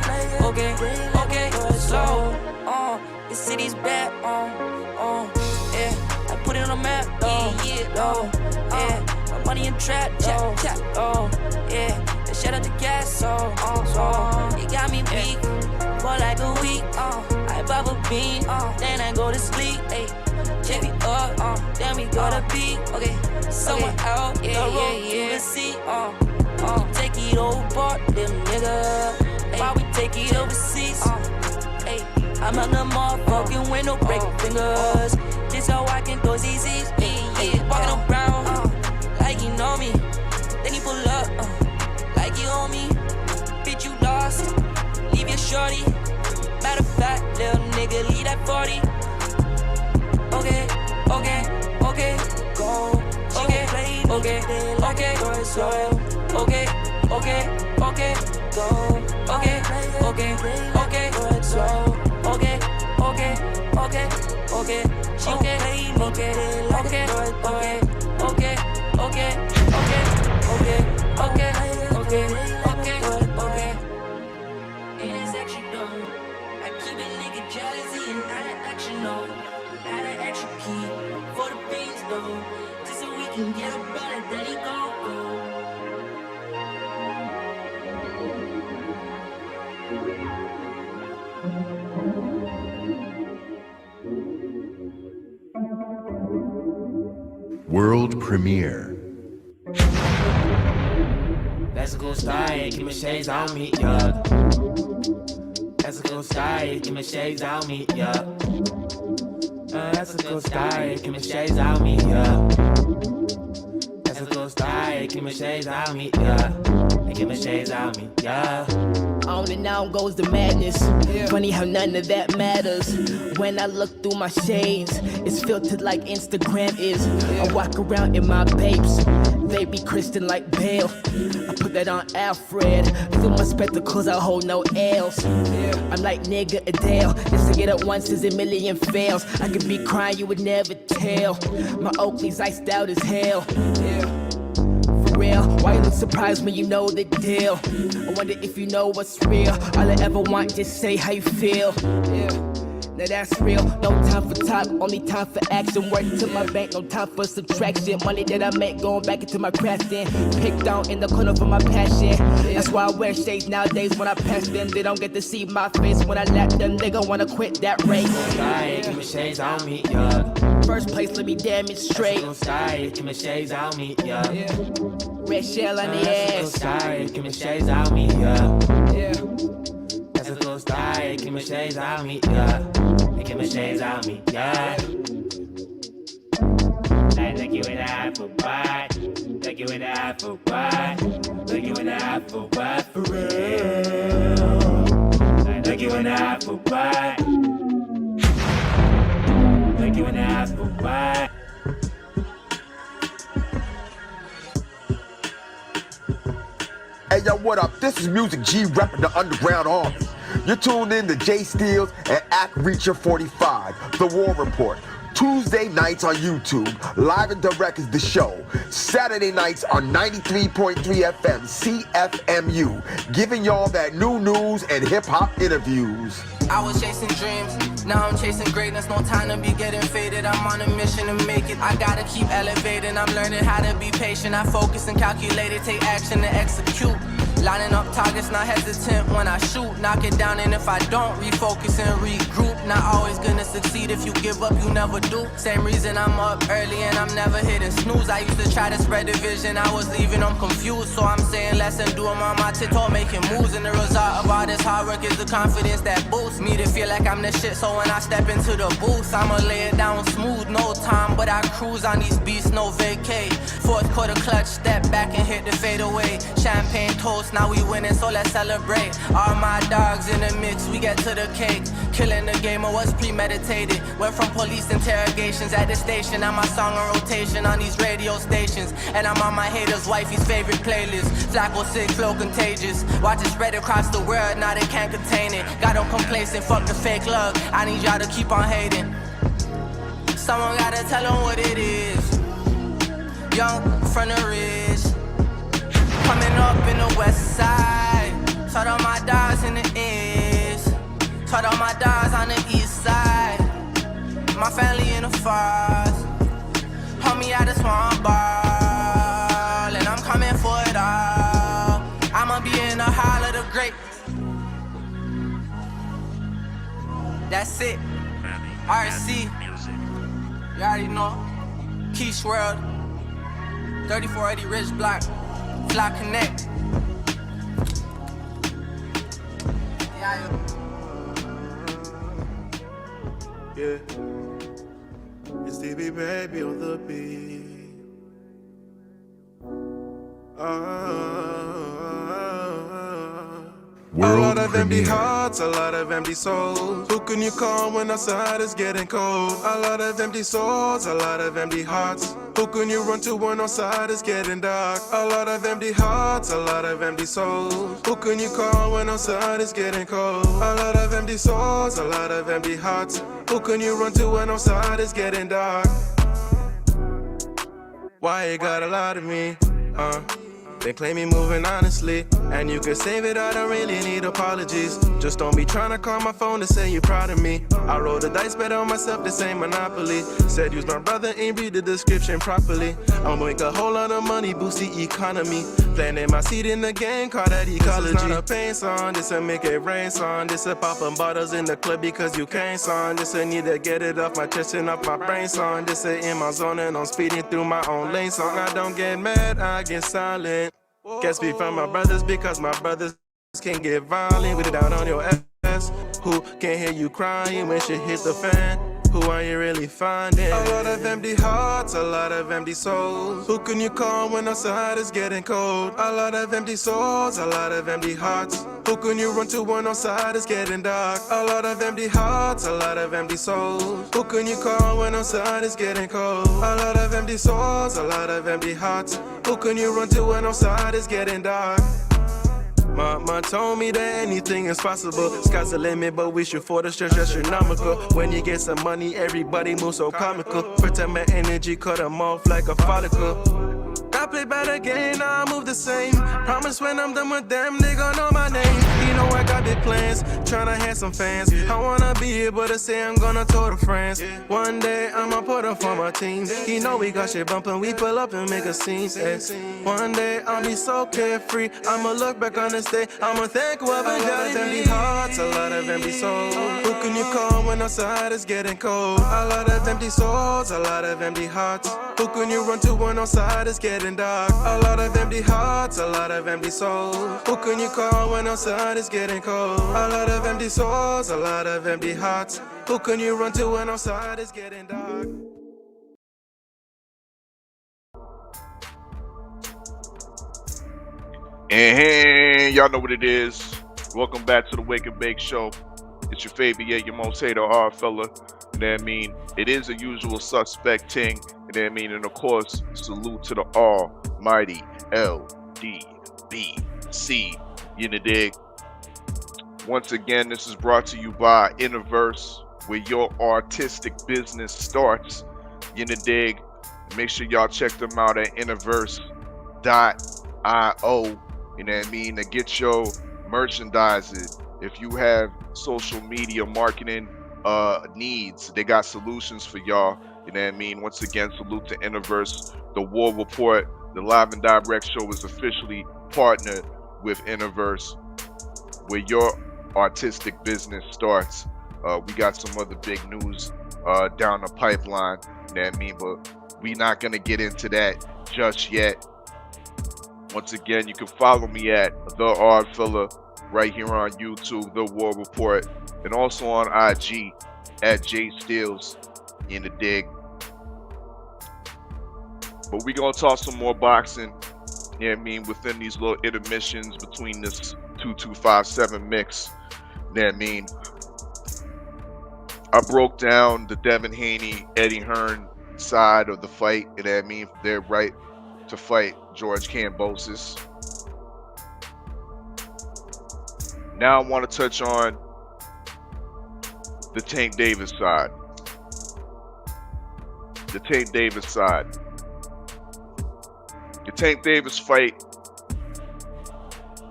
slow. The city's bad. Yeah. I put it on the map. Yeah. My money in trap. Yeah. Shut up the gas, it got me weak for like a week. I pop a bean, then I go to sleep. Check me up, then we go to beat. Okay, somewhere out, the road to the sea. Take it over, them nigga. While we take it overseas. I'm on the motherfucking window, breaking fingers. This how I can go easy. Walking around like you know me. Then you pull up. Like you owe me, bitch you lost, leave your shorty. Matter of fact, little nigga, leave that 40. Okay, go. Okay, slow. Okay, go. Okay, slow. Okay. It is action done. I keep a nigga jealousy and out of action, no. Out of action key for the beans, though. Just so we can get up on it, then he go. World premiere. That's a good start, keep my shades on me, yeah. That's a cool style, give me shades on me, yeah. That's a cool style, give me shades on me, yeah. That's a cool style, give me shades on me, yeah. Give me shades on me, yeah. On and on goes the madness. Funny how none of that matters. When I look through my shades, it's filtered like Instagram is. I walk around in my babes, they be Christian like Bale. I put that on Alfred. Through my spectacles, I hold no L's. I'm like nigga Adele. Just to get up once is a million fails. I could be crying, you would never tell. My Oakley's iced out as hell. Real. Why you look surprised when you know the deal? I wonder if you know what's real. All I ever want, just say how you feel. Now that's real. No time for talk, only time for action. Work to my bank, no time for subtraction. Money that I make going back into my crafting. Picked on in the corner for my passion. That's why I wear shades nowadays. When I pass them, they don't get to see my face. When I lap them, they gon' wanna quit that race. Style, give me shades on me, yeah. First place, let me demonstrate. Style, give me shades on me, yeah. Red shell on the ass. Style, give me shades on me, yeah. That's a cool style, give me shades on me, yeah. Give me shades on me, yeah. Like you in the apple pie, like you in the apple pie, like you in the apple pie for real. Like you in the apple pie, like you in the apple pie. Hey yo, what up? This is Music G repping the Underground Army. You're tuned in to Jay Steels and Act Reacher 45, The War Report. Tuesday nights on YouTube, live and direct is the show. Saturday nights on 93.3 FM CFMU, giving y'all that new news and hip-hop interviews. I was chasing dreams, now I'm chasing greatness. No time to be getting faded, I'm on a mission to make it. I gotta keep elevating, I'm learning how to be patient. I focus and calculate it, take action to execute. Lining up targets, not hesitant when I shoot. Knock it down, and if I don't, refocus and regroup. Not always gonna succeed, if you give up, you never do. Same reason I'm up early and I'm never hitting snooze. I used to try to spread division, I was leaving them confused. So I'm saying less and doing on my tiptoe, making moves. And the result of all this hard work is the confidence that boosts me to feel like I'm the shit. So when I step into the booth, I'ma lay it down smooth. No time, but I cruise on these beats, no vacay. Fourth quarter clutch, step back and hit the fadeaway. Champagne toast, now we winning, so let's celebrate. All my dogs in the mix, we get to the cake. Killing the game, it was premeditated. Went from police interrogations at the station. Now my song on rotation on these radio stations. And I'm on my haters' wifey's favorite playlist. Flacco sick, flow contagious. Watch it spread across the world, now they can't contain it. Got them complacent, fuck the fake love. I need y'all to keep on hating. Someone gotta tell them what it is. Young from the ridge, coming up in the west side. Taught all my dogs in the east. Taught all my dogs on the east side. My family in the forest. Homie, I just want ball. And I'm coming for it all. I'ma be in the hall of the great. That's it. RC. You already know. Keish World. 3480 Rich Block. Fly Connect. Yeah. It's DB baby on the beat. A lot of empty hearts, a lot of empty souls. Who can you call when outside is getting cold? A lot of empty souls, a lot of empty hearts. Who can you run to when outside is getting dark? A lot of empty hearts, a lot of empty souls. Who can you call when outside is getting cold? A lot of empty souls, a lot of empty hearts. Who can you run to when outside is getting dark? Why you got a lot of me? They claim me moving honestly, and you can save it, I don't really need apologies. Just don't be trying to call my phone to say you're proud of me. I roll the dice, bet on myself, this ain't Monopoly. Said use my brother, ain't read the description properly. I'ma make a whole lot of money, boost the economy. Planting my seed in the game, call that ecology. This is not a pain song, this a make it rain song. This a poppin' bottles in the club because you can't song. This a need to get it off my chest and off my brain song. This a in my zone and I'm speeding through my own lane song. I don't get mad, I get silent. Can't speak for my brothers because my brothers can't get violent. With it down on your ass, ask who can hear you crying when shit hit the fan. Who are you really finding? A lot of empty hearts, a lot of empty souls. Who can you call when outside is getting cold? A lot of empty souls, a lot of empty hearts. Who can you run to when outside is getting dark? A lot of empty hearts, a lot of empty souls. Who can you call when outside is getting cold? A lot of empty souls, a lot of empty hearts. Who can you run to when outside is getting dark? Mama told me that anything is possible. Sky's the limit, but we should for the stress astronomical. When you get some money, everybody moves so comical. Protect my energy, cut them off like a follicle. I play by the game, now I move the same. Promise when I'm done with them, they gon' know my name. You know I got big plans, tryna have some fans. I wanna be able to say I'm gonna tour de France. One day I'ma put up for my team. You know we got shit bumpin', we pull up and make a scene. One day I'll be so carefree, I'ma look back on this day, I'ma thank whoever got it. Empty hearts, a lot of empty souls. Who can you call when outside is getting cold? A lot of empty souls, a lot of empty hearts. Who can you run to when outside is getting dark? A lot of empty hearts, a lot of empty souls. Who can you call when outside is getting cold? A lot of empty souls, a lot of empty hearts. Who can you run to when outside is getting dark? And hey, y'all know what it is. Welcome back to the Wake and Bake Show. It's your favorite, your most hated Oddfella. You know what I mean? It is a usual suspect thing. You know what I mean? And of course, salute to the almighty LDBC. You know, dig? Once again, this is brought to you by Inniverse, where your artistic business starts. You know, dig? Make sure y'all check them out at Inniverse.io. You know what I mean? To get your merchandise. If you have social media marketing needs, they got solutions for y'all. You know what I mean? Once again, salute to Inniverse. The War Report, the Live and Direct show is officially partnered with Inniverse, where your artistic business starts. We got some other big news down the pipeline. You know what I mean? But we not going to get into that just yet. Once again, you can follow me at The Oddfella right here on YouTube, The War Report, and also on IG at J Steels in the dig. But we gonna talk some more boxing. You know what I mean? Within these little intermissions between this 2257 mix. You know what I mean? I broke down the Devin Haney, Eddie Hearn side of the fight. You know what I mean? They're right to fight George Kambosos. Now I want to touch on the Tank Davis side. The Tank Davis side. The Tank Davis fight,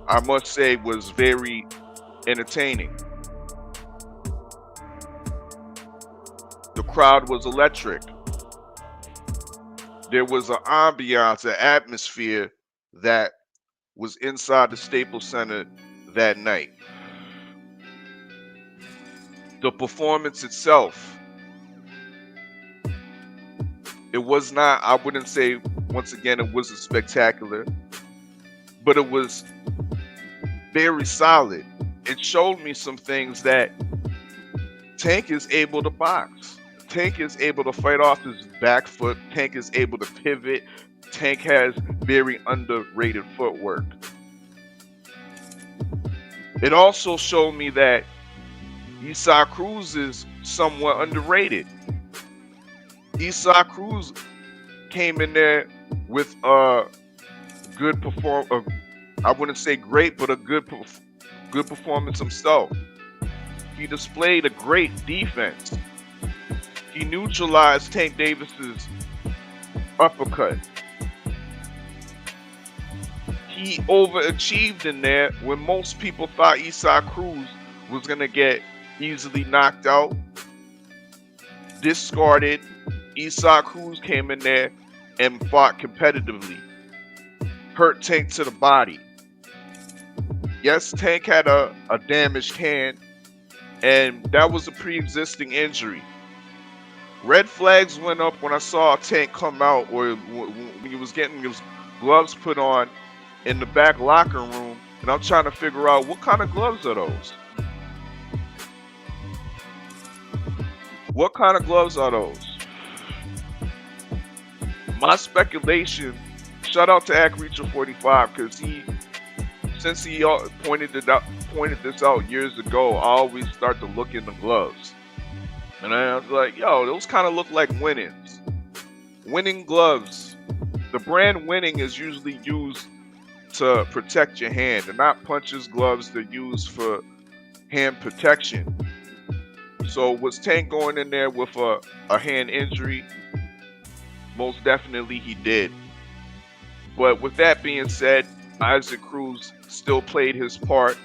I must say, was very entertaining. The crowd was electric. There was an ambiance, an atmosphere that was inside the Staples Center that night. The performance itself, it was not, I wouldn't say, once again, it wasn't spectacular, but it was very solid. It showed me some things that Tank is able to box. Tank is able to fight off his back foot. Tank is able to pivot. Tank has very underrated footwork. It also showed me that Isaac Cruz is somewhat underrated. Isaac Cruz came in there with a good I wouldn't say great, but a good performance himself. He displayed a great defense. He neutralized Tank Davis's uppercut. He overachieved in there when most people thought Isaac Cruz was going to get easily knocked out, discarded. Isaac Cruz came in there and fought competitively. Hurt Tank to the body. Yes, Tank had a damaged hand, and that was a pre-existing injury. Red flags went up when I saw Tank come out, or when he was getting his gloves put on in the back locker room, and I'm trying to figure out what kind of gloves are those. What kind of gloves are those? My speculation, shout out to AckReacher45, because since he pointed this out years ago, I always start to look in the gloves. And I was like, yo, those kind of look like Winnings. Winning gloves. The brand Winning is usually used to protect your hand. They're not puncher's gloves, they're used for hand protection. So was Tank going in there with a hand injury? Most definitely he did. But with that being said, Isaac Cruz still played his part,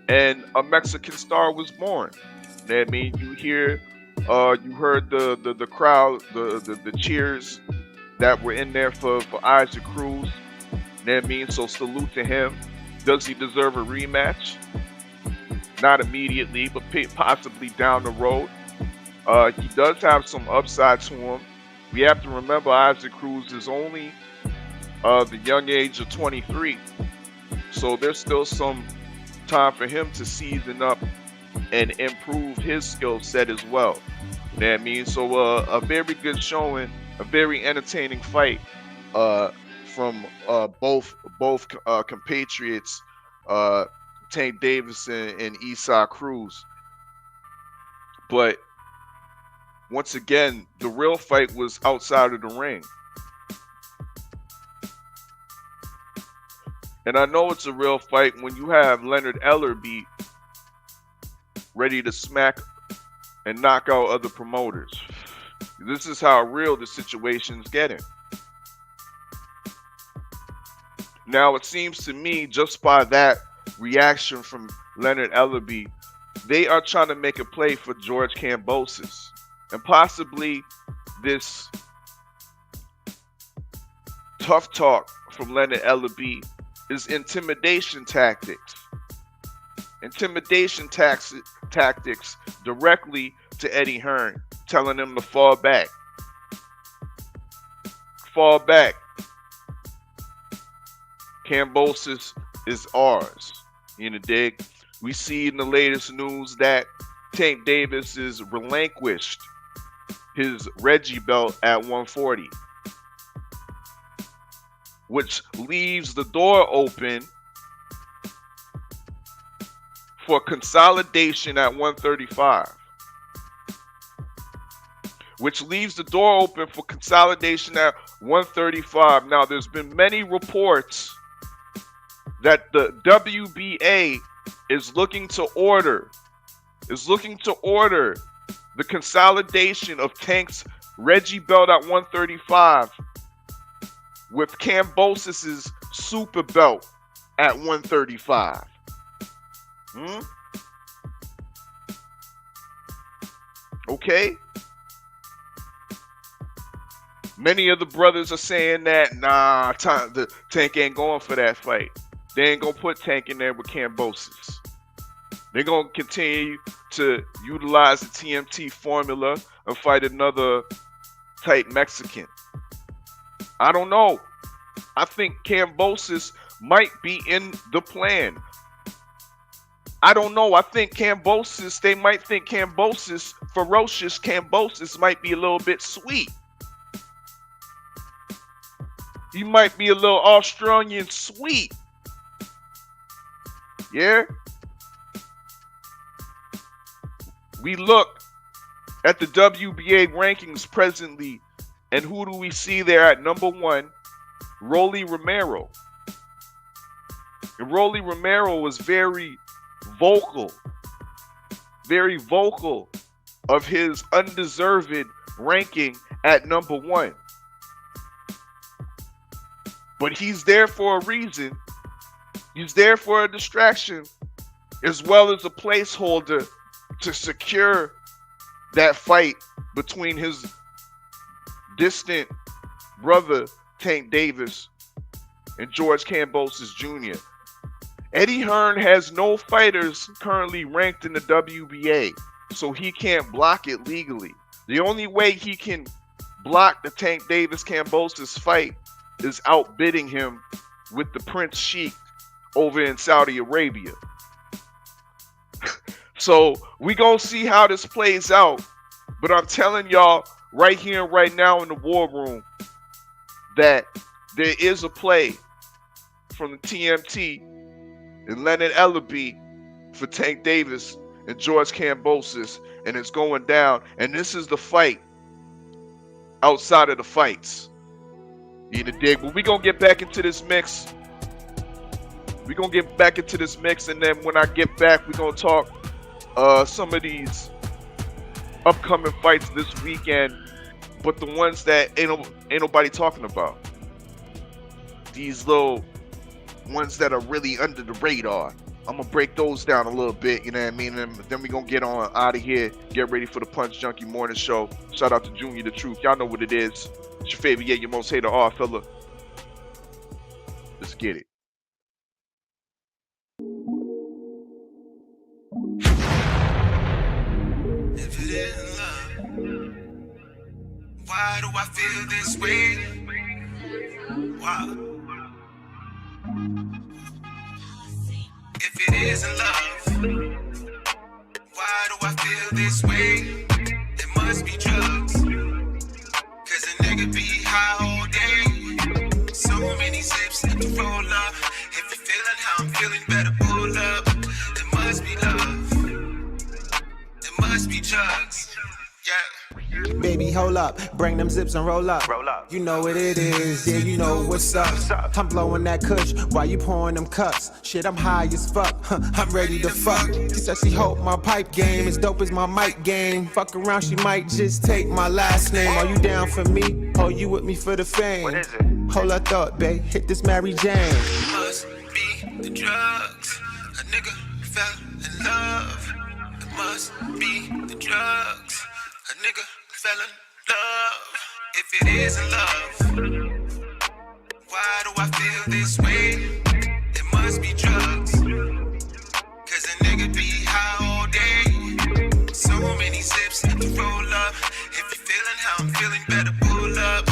and a Mexican star was born. I mean, you heard the crowd, the cheers that were in there for Isaac Cruz. I mean, so salute to him. Does he deserve a rematch? Not immediately, but possibly down the road. He does have some upside to him. We have to remember Isaac Cruz is only the young age of 23. So there's still some time for him to season up and improve his skill set as well. You know what I mean? So a very good showing, a very entertaining fight from both compatriots, Tank Davis and Isaac Cruz. But once again, the real fight was outside of the ring. And I know it's a real fight when you have Leonard Ellerbe ready to smack and knock out other promoters. This is how real the situation's getting. Now, it seems to me, just by that reaction from Leonard Ellerbe, they are trying to make a play for George Kambosos. And possibly this tough talk from Leonard Ellerbe is intimidation tactics. Intimidation tactics directly to Eddie Hearn, telling him to fall back. Fall back. Kambosos is ours. You know, dig? We see in the latest news that Tank Davis is relinquished his Reggie belt at 140, which leaves the door open for consolidation at 135. Which leaves the door open for consolidation at 135. Now, there's been many reports that the WBA is looking to order the consolidation of Tank's Reggie belt at 135 with Kambosos' super belt at 135. Okay. Many of the brothers are saying that, nah, the Tank ain't going for that fight. They ain't gonna put Tank in there with Kambosos. They're gonna continue to utilize the TMT formula and fight another tight Mexican. I don't know. I think Kambosos might be in the plan. I don't know. I think Kambosos, they might think Kambosos, ferocious Kambosos, might be a little bit sweet. He might be a little Australian sweet. Yeah? We look at the WBA rankings presently, and who do we see there at number one? Rolly Romero. And Rolly Romero was very vocal of his undeserved ranking at number one. But he's there for a reason. He's there for a distraction, as well as a placeholder to secure that fight between his distant brother, Tank Davis, and George Kambosos Jr. Eddie Hearn has no fighters currently ranked in the WBA, so he can't block it legally. The only way he can block the Tank Davis-Kambosos fight is outbidding him with the Prince Sheik over in Saudi Arabia. So we gonna see how this plays out. But I'm telling y'all right here and right now in the war room that there is a play from the TMT and Leonard Ellaby for Tank Davis and George Kambosos, and it's going down. And this is the fight outside of the fights. You know, dig? But we're going to get back into this mix. We're going to get back into this mix, and then when I get back, we're going to talk some of these upcoming fights this weekend, but the ones that ain't nobody talking about. These little ones that are really under the radar. I'm going to break those down a little bit, you know what I mean? And then we're going to get on out of here, get ready for the Punch Junkie Morning Show. Shout out to Junior the Truth. Y'all know what it is. It's your favorite, your most hated Oddfella. Let's get it. If it isn't love, why do I feel this way? Why? If it isn't love, why do I feel this way? It must be drugs, 'cause a nigga be high all day. So many sips at the roll up. If you're feeling how I'm feeling, better pull up. It must be love, it must be drugs, yeah. Baby, hold up, bring them zips and roll up. You know what it is, yeah, you know what's up. I'm blowing that kush while you pouring them cups. Shit, I'm high as fuck, I'm ready to fuck. She said she hope my pipe game as dope as my mic game. Fuck around, she might just take my last name. Are you down for me? Oh, you with me for the fame? What is it? Hold up, thought, babe, hit this Mary Jane. Must be the drugs. A nigga fell in love. It must be the drugs. A nigga fell in love. If it isn't love, why do I feel this way? It must be drugs, 'cause a nigga be high all day. So many sips at the roll up. If you're feeling how I'm feeling, better pull up.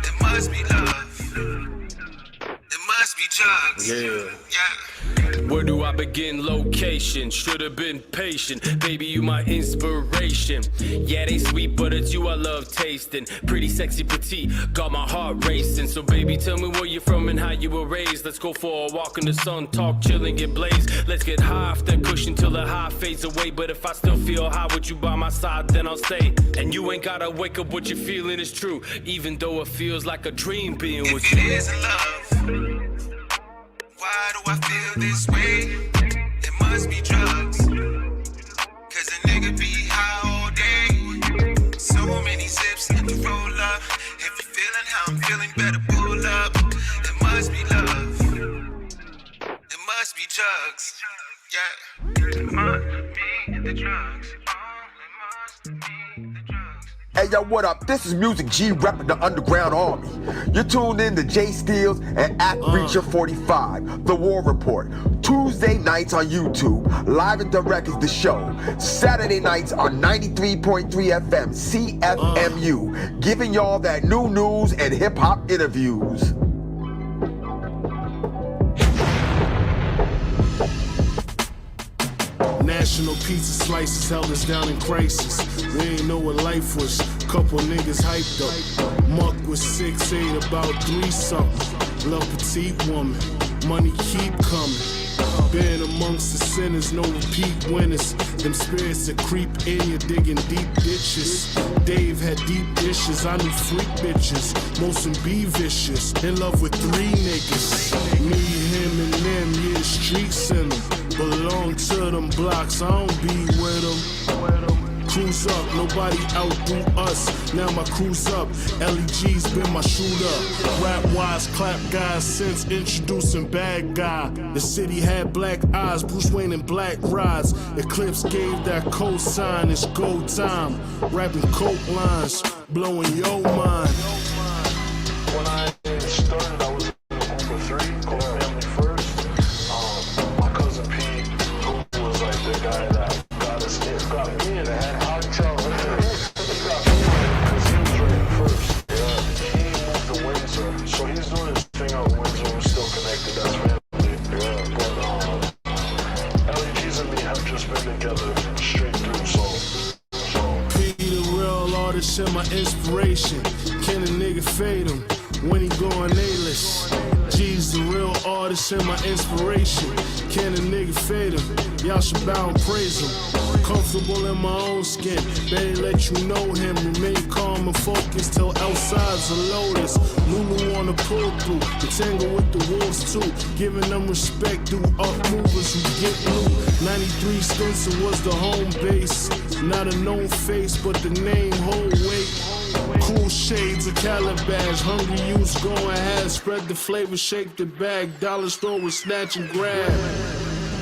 It must be love, it must be drugs, yeah. Where do I begin? Location. Should've been patient. Baby, you my inspiration. Yeah, they sweet, but it's you I love tasting. Pretty sexy petite, got my heart racing. So baby, tell me where you're from and how you were raised. Let's go for a walk in the sun, talk, chill and get blazed. Let's get high off that cushion till the high fades away. But if I still feel high with you by my side, then I'll stay. And you ain't gotta wake up what you're feeling is true, even though it feels like a dream being with you. If it isn't love, why do I feel this way? It must be drugs, 'cause a nigga be high all day. So many sips at the roll up. If you're feeling how I'm feeling, better pull up. It must be love, it must be drugs, yeah. It must be the drugs. Hey yo, what up? This is Music G repping the Underground Army. You're tuned in to Jay Steels and Act Reacher 45, The War Report. Tuesday nights on YouTube, live and direct is the show. Saturday nights on 93.3 FM CFMU, giving y'all that new news and hip hop interviews. National pizza slices held us down in crisis. We ain't know what life was. Couple niggas hyped up. Muck was 6'8", about 3 something. Love petite woman. Money keep coming. Been amongst the sinners, no repeat winners. Them spirits that creep in, you're digging deep ditches. Dave had deep dishes, I knew freak bitches. Most of them be vicious, in love with 3 niggas. Me, him, and them, yeah, the streets in them. Belong to them blocks, I don't be with them. Cruise up, nobody outdo us. Now my crew's up, LEG's been my shooter. Rap-wise, clap guys since introducing Bad Guy. The city had black eyes, Bruce Wayne and black rides. Eclipse gave that cosign, it's go time. Rapping coke lines, blowing your mind. When I started, I was in Uber 3, called Family First. My cousin Pete, who was like the guy that got us in, got me in, had Hotel. He got me in because he was rated first. Yeah, he moved to Windsor, so he's doing his thing out in Windsor. We're still connected, that's family. Yeah, but LEGs and me have just been together straight through, so. Pete, the real artist and my inspiration. Can a nigga fade him when he going A-list? G's the real artist and my inspiration. Can a nigga fade him? Y'all should bow and praise him. Comfortable in my own skin, better let you know him. Remain calm and focused till outside's a lotus. Lulu on the pull through, the tangle with the wolves too. Giving them respect through up movers who get new. 93 Spencer was the home base. Not a known face, but the name hold weight. Cool shades of calabash, hungry youths going ahead. Spread the flavor, shake the bag. Dollar store with snatch and grab.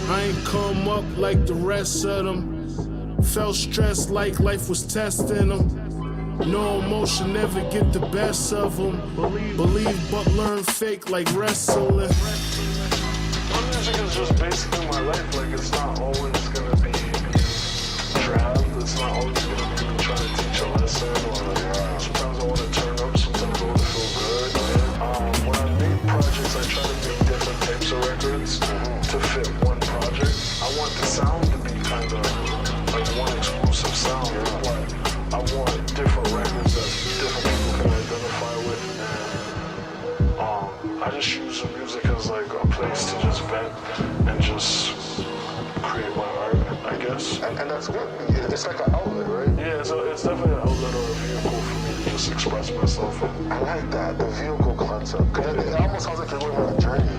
I ain't come up like the rest of them. Felt stressed like life was testing them. No emotion, never get the best of them. Believe but learn fake like wrestling. My music is just basically my life. Like, it's not always gonna be drab. It's not always gonna be me trying to teach a lesson. Or sometimes I want to turn up, sometimes I want to feel good. When I make projects, I try to make different types of records to fit one project. I want the sound to be kind of like one exclusive sound, but I want different records that different people can identify with. And I just use the music as like a place to just vent and just create my art, I guess. And that's good. It's like an outlet, right? Yeah, it's definitely an outlet or a vehicle for me to just express myself in. I like that, the vehicle concept. Cause it almost sounds like you're going on a journey.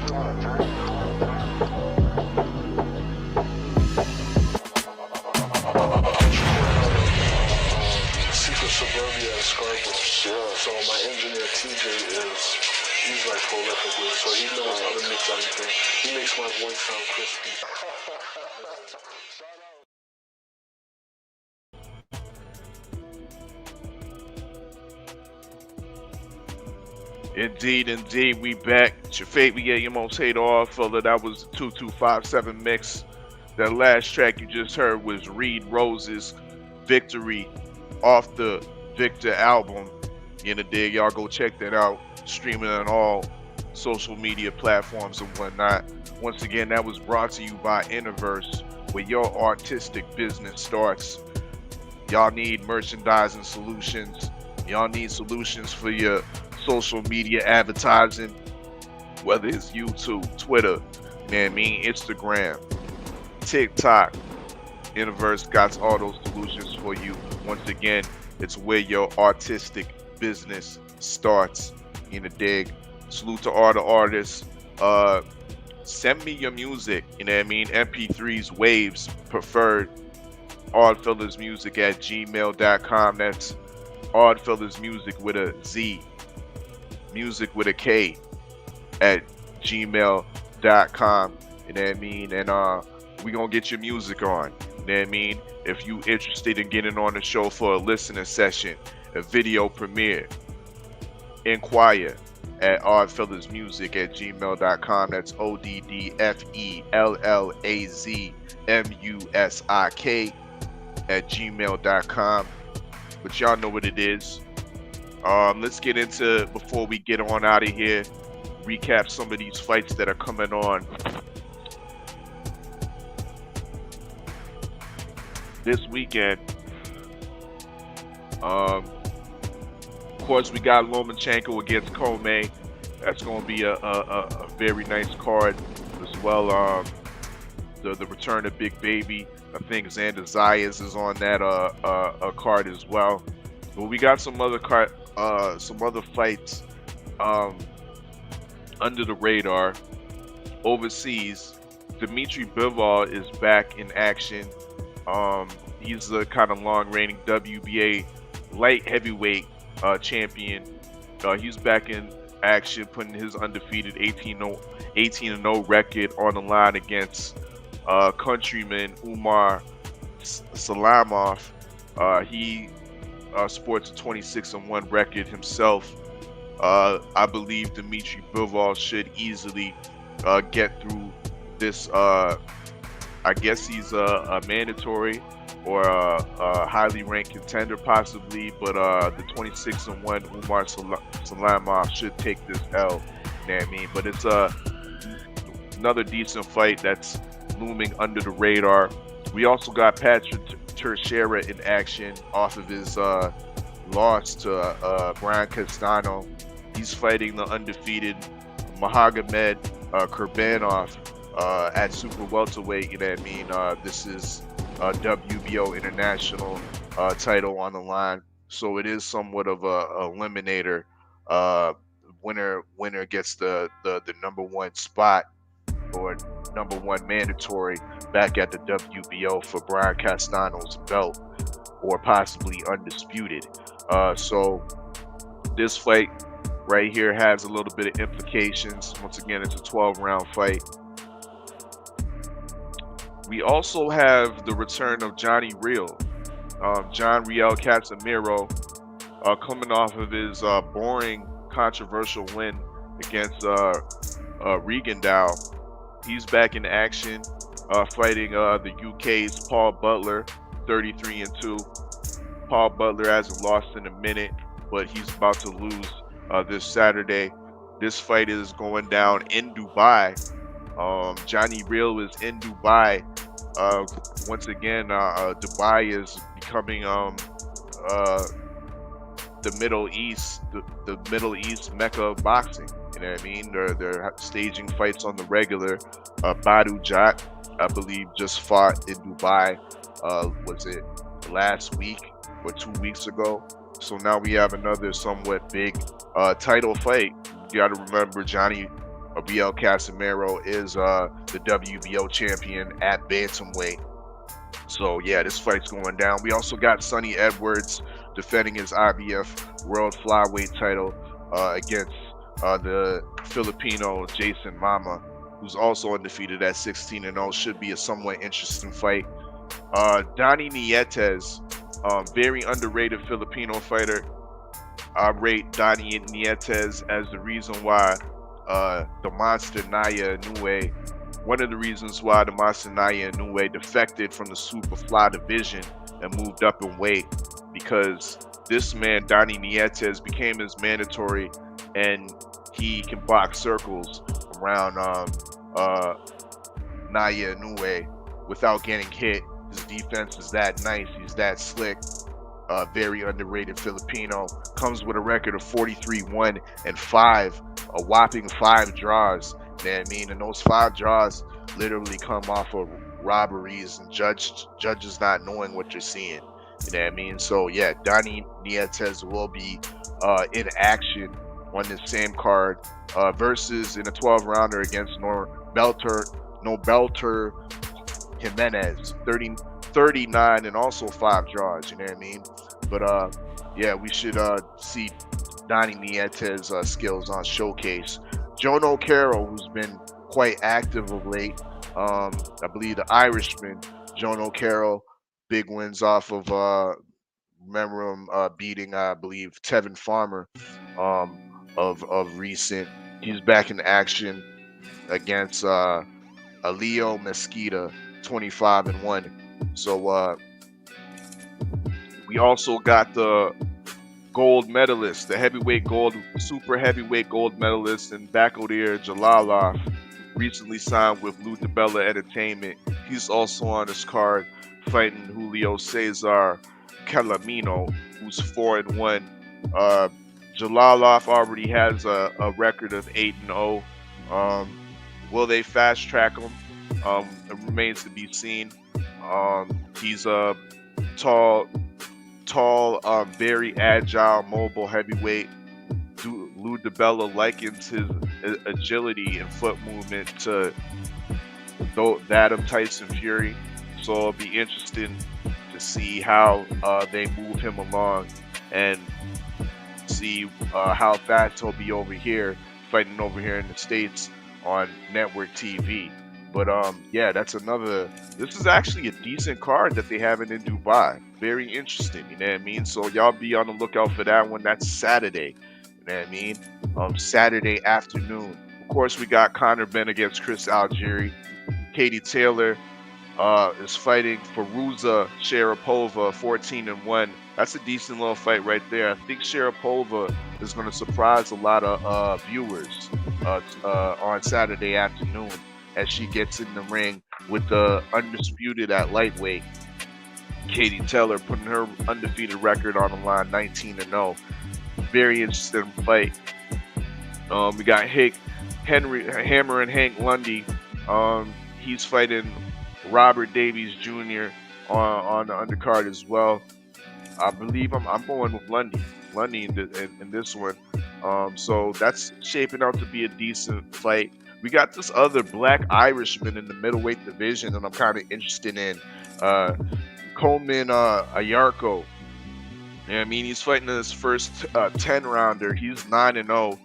Suburbia and Scarborough. Yeah. So my engineer TJ he's like prolifically, so he knows how to mix everything. He makes my voice sound crispy. Indeed, we back. It's your fate, we get your most hate Oddfella. That was the 2257 mix. That last track you just heard was Reed Rose's Victory off the Victor album. In the dig, y'all go check that out. Streaming on all social media platforms and whatnot. Once again, that was brought to you by Inniverse, where your artistic business starts. Y'all need merchandising solutions. Y'all need solutions for your social media advertising, whether it's YouTube, Twitter, you know what I mean, Instagram, TikTok. Inniverse got all those solutions for you. Once again, it's where your artistic business starts. In the dig. Salute to all the artists. Send me your music, you know what I mean? MP3s, waves, preferred. Oddfellas Music at gmail.com. That's Oddfellas Music with a Z. Music with a K at gmail.com. You know what I mean? And we gonna get your music on. You know what I mean? If you interested in getting on the show for a listening session, a video premiere, inquire at oddfellasmusic at gmail.com. That's ODDFELLAZMUSIK at gmail.com. But y'all know what it is. Let's get into, before we get on out of here, recap some of these fights that are coming on this weekend. Of course, we got Lomachenko against Comey. That's going to be a very nice card as well. The return of Big Baby. I think Xander Zayas is on that card as well. But we got some other fights under the radar overseas. Dmitry Bivol is back in action. He's the kind of long-reigning WBA light heavyweight champion. He's back in action, putting his undefeated 18-0 record on the line against countryman Umar Salamov. He sports a 26-1 record himself. I believe Dmitry Bivol should easily get through this. I guess he's a mandatory or a highly ranked contender possibly, but the 26-1 Umar Salamov should take this L. You know what I mean? But it's another decent fight that's looming under the radar. We also got Patrick Teixeira in action off of his lost to Brian Castano. He's fighting the undefeated Mahomed Kurbanov at super welterweight. You know what I mean? This is a WBO international title on the line, so it is somewhat of a eliminator. Winner gets the number one spot or number one mandatory back at the WBO for Brian Castano's belt, or possibly undisputed. So this fight right here has a little bit of implications. Once again, it's a 12-round fight. We also have the return of Johnny Real, John Riel Casemiro, coming off of his boring, controversial win against Regendow. He's back in action, fighting the UK's Paul Butler, 33-2. Paul Butler hasn't lost in a minute, but he's about to lose this Saturday. This fight is going down in Dubai. Johnny Real is in Dubai. Once again, Dubai is becoming the Middle East, the Middle East mecca of boxing. You know what I mean? They're staging fights on the regular. Badu Jack, I believe, just fought in Dubai. Was it last week or 2 weeks ago? So now we have another somewhat big title fight. You got to remember, Johnny Riel Casemiro is the WBO champion at bantamweight. So yeah, this fight's going down. We also got Sonny Edwards defending his IBF World Flyweight title against the Filipino Jason Mama, who's also undefeated at 16-0. Should be a somewhat interesting fight. Donnie Nietes, very underrated Filipino fighter. I rate Donnie Nietes as the reason why the monster Naya Inoue, one of the reasons why the monster Naya Inoue defected from the Superfly division and moved up in weight, because this man, Donnie Nietes, became his mandatory, and he can box circles around Naya Inoue without getting hit. His defense is that nice. He's that slick. Very underrated Filipino. Comes with a record of 43-1-5, a whopping 5 draws. You know what I mean? And those 5 draws literally come off of robberies and judges not knowing what you're seeing. You know what I mean? So yeah, Donnie Nietes will be in action on this same card versus in a 12-rounder against Nobelter Jimenez, 39 and also 5 draws. You know what I mean? But yeah, we should see Donnie Nietes' skills on showcase. Jono Carroll, who's been quite active of late, I believe the Irishman, Jono Carroll, big wins off of remember him beating, I believe, Tevin Farmer of recent. He's back in action against Alio Mesquita, 25-1. So we also got the gold medalist, the super heavyweight gold medalist in Bakodir Jalalov, recently signed with Lou DiBella Entertainment. He's also on this card fighting Julio Cesar Calamino, who's 4-1. Jalalov already has a record of 8-0. Will they fast track him? It remains to be seen. He's a tall, very agile, mobile heavyweight. Lou DiBella likens his agility and foot movement to that of Tyson Fury. So it'll be interesting to see how they move him along and see how fast he'll be over here, fighting over here in the States on network TV. But yeah, this is actually a decent card that they have in Dubai. Very interesting, you know what I mean? So y'all be on the lookout for that one. That's Saturday, you know what I mean? Saturday afternoon. Of course, we got Conor Benn against Chris Algieri. Katie Taylor is fighting Firuza Sharapova, 14-1. That's a decent little fight right there. I think Sharapova is going to surprise a lot of viewers on Saturday afternoon as she gets in the ring with the undisputed at lightweight. Katie Taylor putting her undefeated record on the line, 19-0. Very interesting fight. We got Hammer and Hank Lundy. He's fighting Robert Davies Jr. on the undercard as well. I believe I'm going with Lundy in this one. So that's shaping out to be a decent fight. We got this other black Irishman in the middleweight division, and I'm kind of interested in Coleman Ayarko. Yeah, I mean, he's fighting in his first 10-rounder. He's 9-0.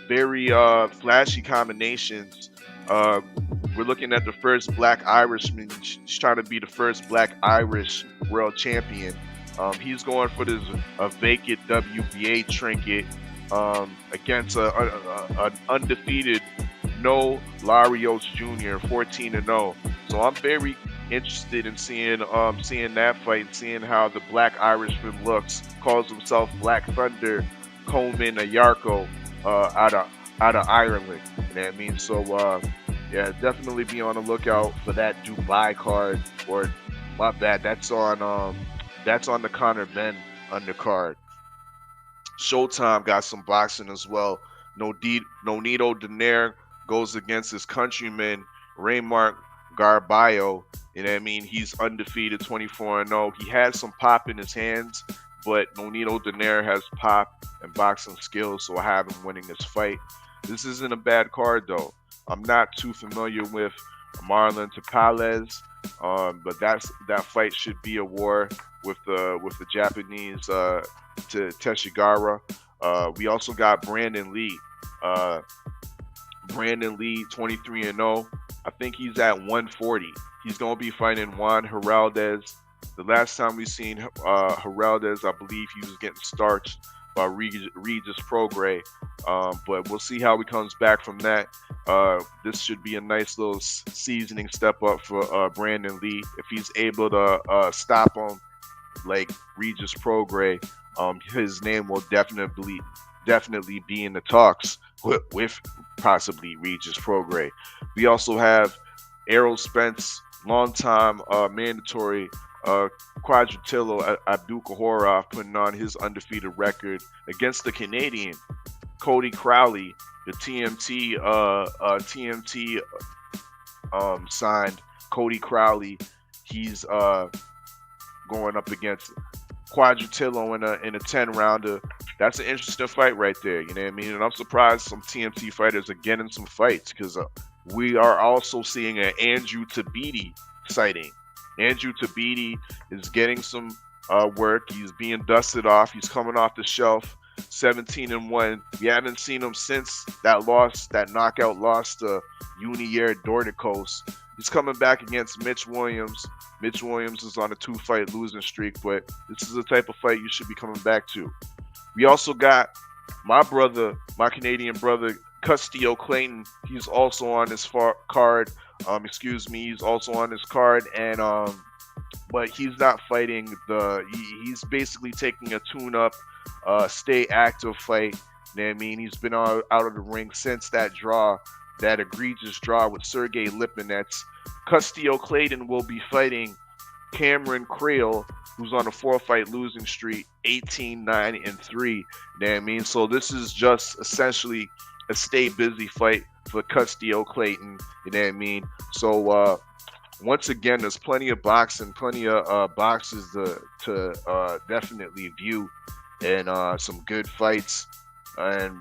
Very flashy combinations. We're looking at the first black Irishman. He's trying to be the first black Irish world champion. He's going for this vacant WBA trinket against an undefeated No Larios Jr., 14-0. So I'm very interested in seeing that fight and seeing how the black Irishman looks. Calls himself Black Thunder Coleman Ayarko out of Ireland. You know what I mean? So yeah, definitely be on the lookout for that Dubai card. Or my bad, that's on the Conor Benn undercard. Showtime got some boxing as well. Nonito Donaire goes against his countryman Raymart Garbayo. You know what I mean? He's undefeated, 24-0. He has some pop in his hands, but Nonito Donaire has pop and boxing skills, so I have him winning this fight. This isn't a bad card, though. I'm not too familiar with Marlon Tapales, but that fight should be a war with the Japanese to Teshigara. We also got Brandon Lee. Brandon Lee, 23-0. I think he's at 140. He's going to be fighting Juan Heraldez. The last time we seen Heraldez, I believe he was getting starched by Regis Prograis. But we'll see how he comes back from that. This should be a nice little seasoning step up for Brandon Lee. If he's able to stop him like Regis Prograis, his name will definitely be in the talks with possibly Regis Prograis. We also have Errol Spence, longtime mandatory Quadritillo Abdulkahorov putting on his undefeated record against the Canadian Cody Crowley, the TMT signed Cody Crowley. He's going up against Quadritillo in a 10-rounder. That's an interesting fight right there. You know what I mean? And I'm surprised some TMT fighters are getting some fights, because we are also seeing an Andrew Tabiti sighting. Andrew Tabiti is getting some work. He's being dusted off. He's coming off the shelf, 17-1. We haven't seen him since that knockout loss to Unier Dorticos. He's coming back against Mitch Williams. Mitch Williams is on a 2-fight losing streak, but this is the type of fight you should be coming back to. We also got my Canadian brother, Castillo Clayton. He's also on this card. He's also on this card, and but he's not fighting he's basically taking a tune-up, stay active fight. You know what I mean? He's been out of the ring since that egregious draw with Sergey Lipinets. Castillo Clayton will be fighting Cameron Creel, who's on a 4-fight losing streak, 18-9-3. You know what I mean? So this is just essentially a stay busy fight for Castillo Clayton. You know what I mean? So once again, there's plenty of boxing, plenty of boxes to definitely view, and some good fights. And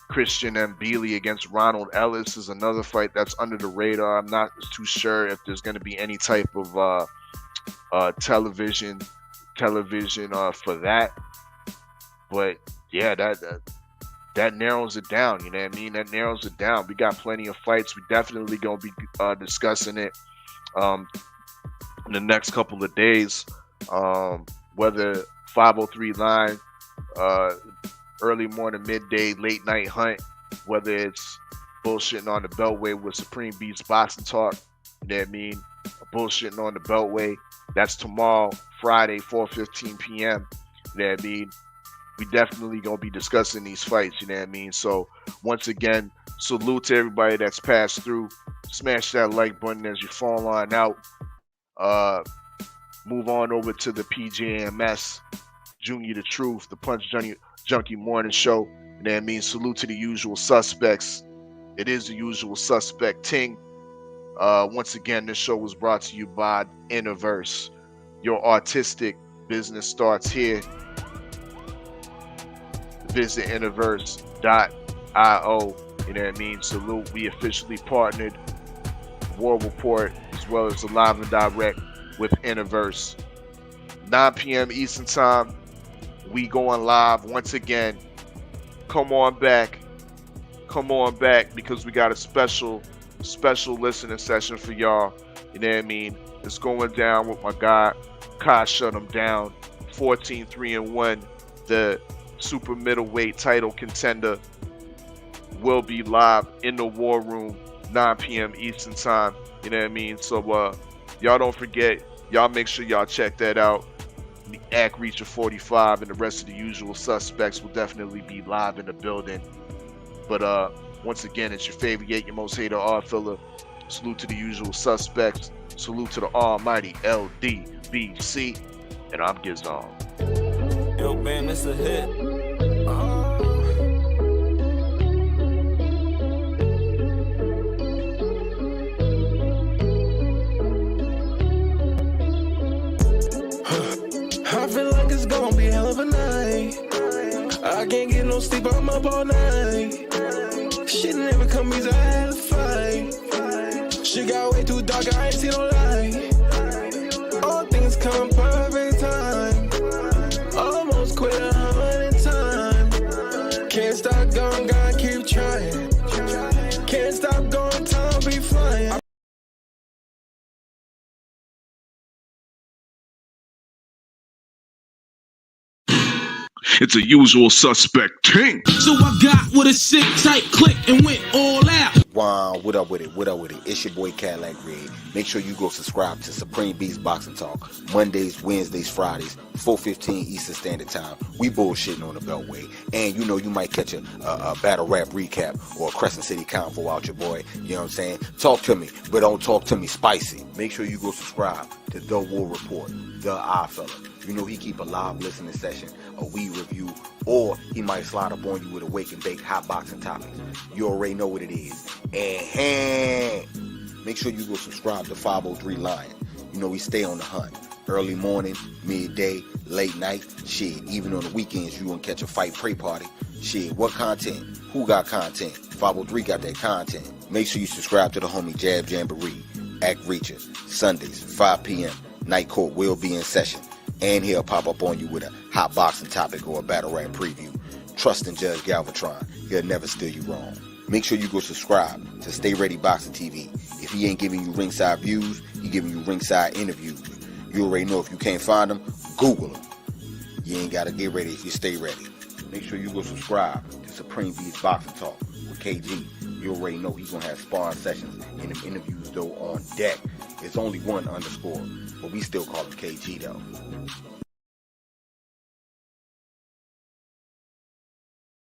Christian Mbili against Ronald Ellis is another fight that's under the radar. I'm not too sure if there's going to be any type of television for that, but yeah, that narrows it down. You know what I mean? That narrows it down. We got plenty of fights. We definitely gonna be discussing it in the next couple of days. Whether 503 line, early morning, midday, late night hunt, whether it's bullshitting on the Beltway with Supreme Beats Boxing Talk. You know what I mean? Bullshitting on the Beltway. That's tomorrow, Friday, 4:15 p.m. You know what I mean? We definitely gonna be discussing these fights. You know what I mean? So once again, salute to everybody that's passed through. Smash that like button as you fall on out. Move on over to the PJMS, Junior the Truth, the Punch Junkie Morning Show. And that means salute to the usual suspects. It is the usual suspect ting. Once again, this show was brought to you by Inniverse. Your artistic business starts here. Visit Inniverse.io. You know what I mean? Salute. We officially partnered War Report as well as the Live and Direct with Inniverse. 9 p.m. Eastern Time. We going live once again. Come on back. Come on back because we got a special listening session for y'all. You know what I mean? It's going down with my guy, Kai Shut Him Down. 14-3-1. The super middleweight title contender will be live in the War Room, 9 p.m. Eastern Time. You know what I mean? So y'all don't forget. Y'all make sure y'all check that out. The Act Reacher 45 and the rest of the usual suspects will definitely be live in the building. But once again, it's your favorite yet your most hated Oddfella. Salute to the usual suspects. Salute to the almighty LDBC. And I'm Gizon. Yo, man, this a hit. I feel like it's gonna be a hell of a night. I can't get no sleep, I'm up all night. Shit never come easy, I had to fight. Shit got way too dark, I ain't seen no light. All things come perfect time. Almost quit 100 times. Can't stop going, gotta keep trying. Can't stop going, time be flying. It's a usual suspect ting. So I got with a sick tight click and went all out. Wow, what up with it? What up with it? It's your boy Cadillac Red. Make sure you go subscribe to Supreme Beast Boxing Talk. Mondays, Wednesdays, Fridays, 4:15 Eastern Standard Time. We bullshitting on the Beltway. And you know you might catch a battle rap recap or a Crescent City convo out your boy. You know what I'm saying? Talk to me, but don't talk to me spicy. Make sure you go subscribe to The War Report, The Oddfella. You know he keep a live listening session, a weed review, or he might slide up on you with a wake and bake hot boxing topic. You already know what it is. And make sure you go subscribe to 503 Lion. You know we stay on the hunt. Early morning, midday, late night, shit. Even on the weekends, you gonna catch a fight pray party. Shit, what content? Who got content? 503 got that content. Make sure you subscribe to the homie Jab Jamboree, Act Reacher, Sundays, 5 p.m. Night Court will be in session. And he'll pop up on you with a hot boxing topic or a battle rap preview. Trust in Judge Galvatron. He'll never steer you wrong. Make sure you go subscribe to Stay Ready Boxing TV. If he ain't giving you ringside views, he giving you ringside interviews. You already know if you can't find him, Google him. You ain't got to get ready if you stay ready. Make sure you go subscribe to Supreme Beast Boxing Talk with KG. You already know he's going to have sparring sessions and them interviews, though, on deck. It's only one underscore, but we still call him KG, though.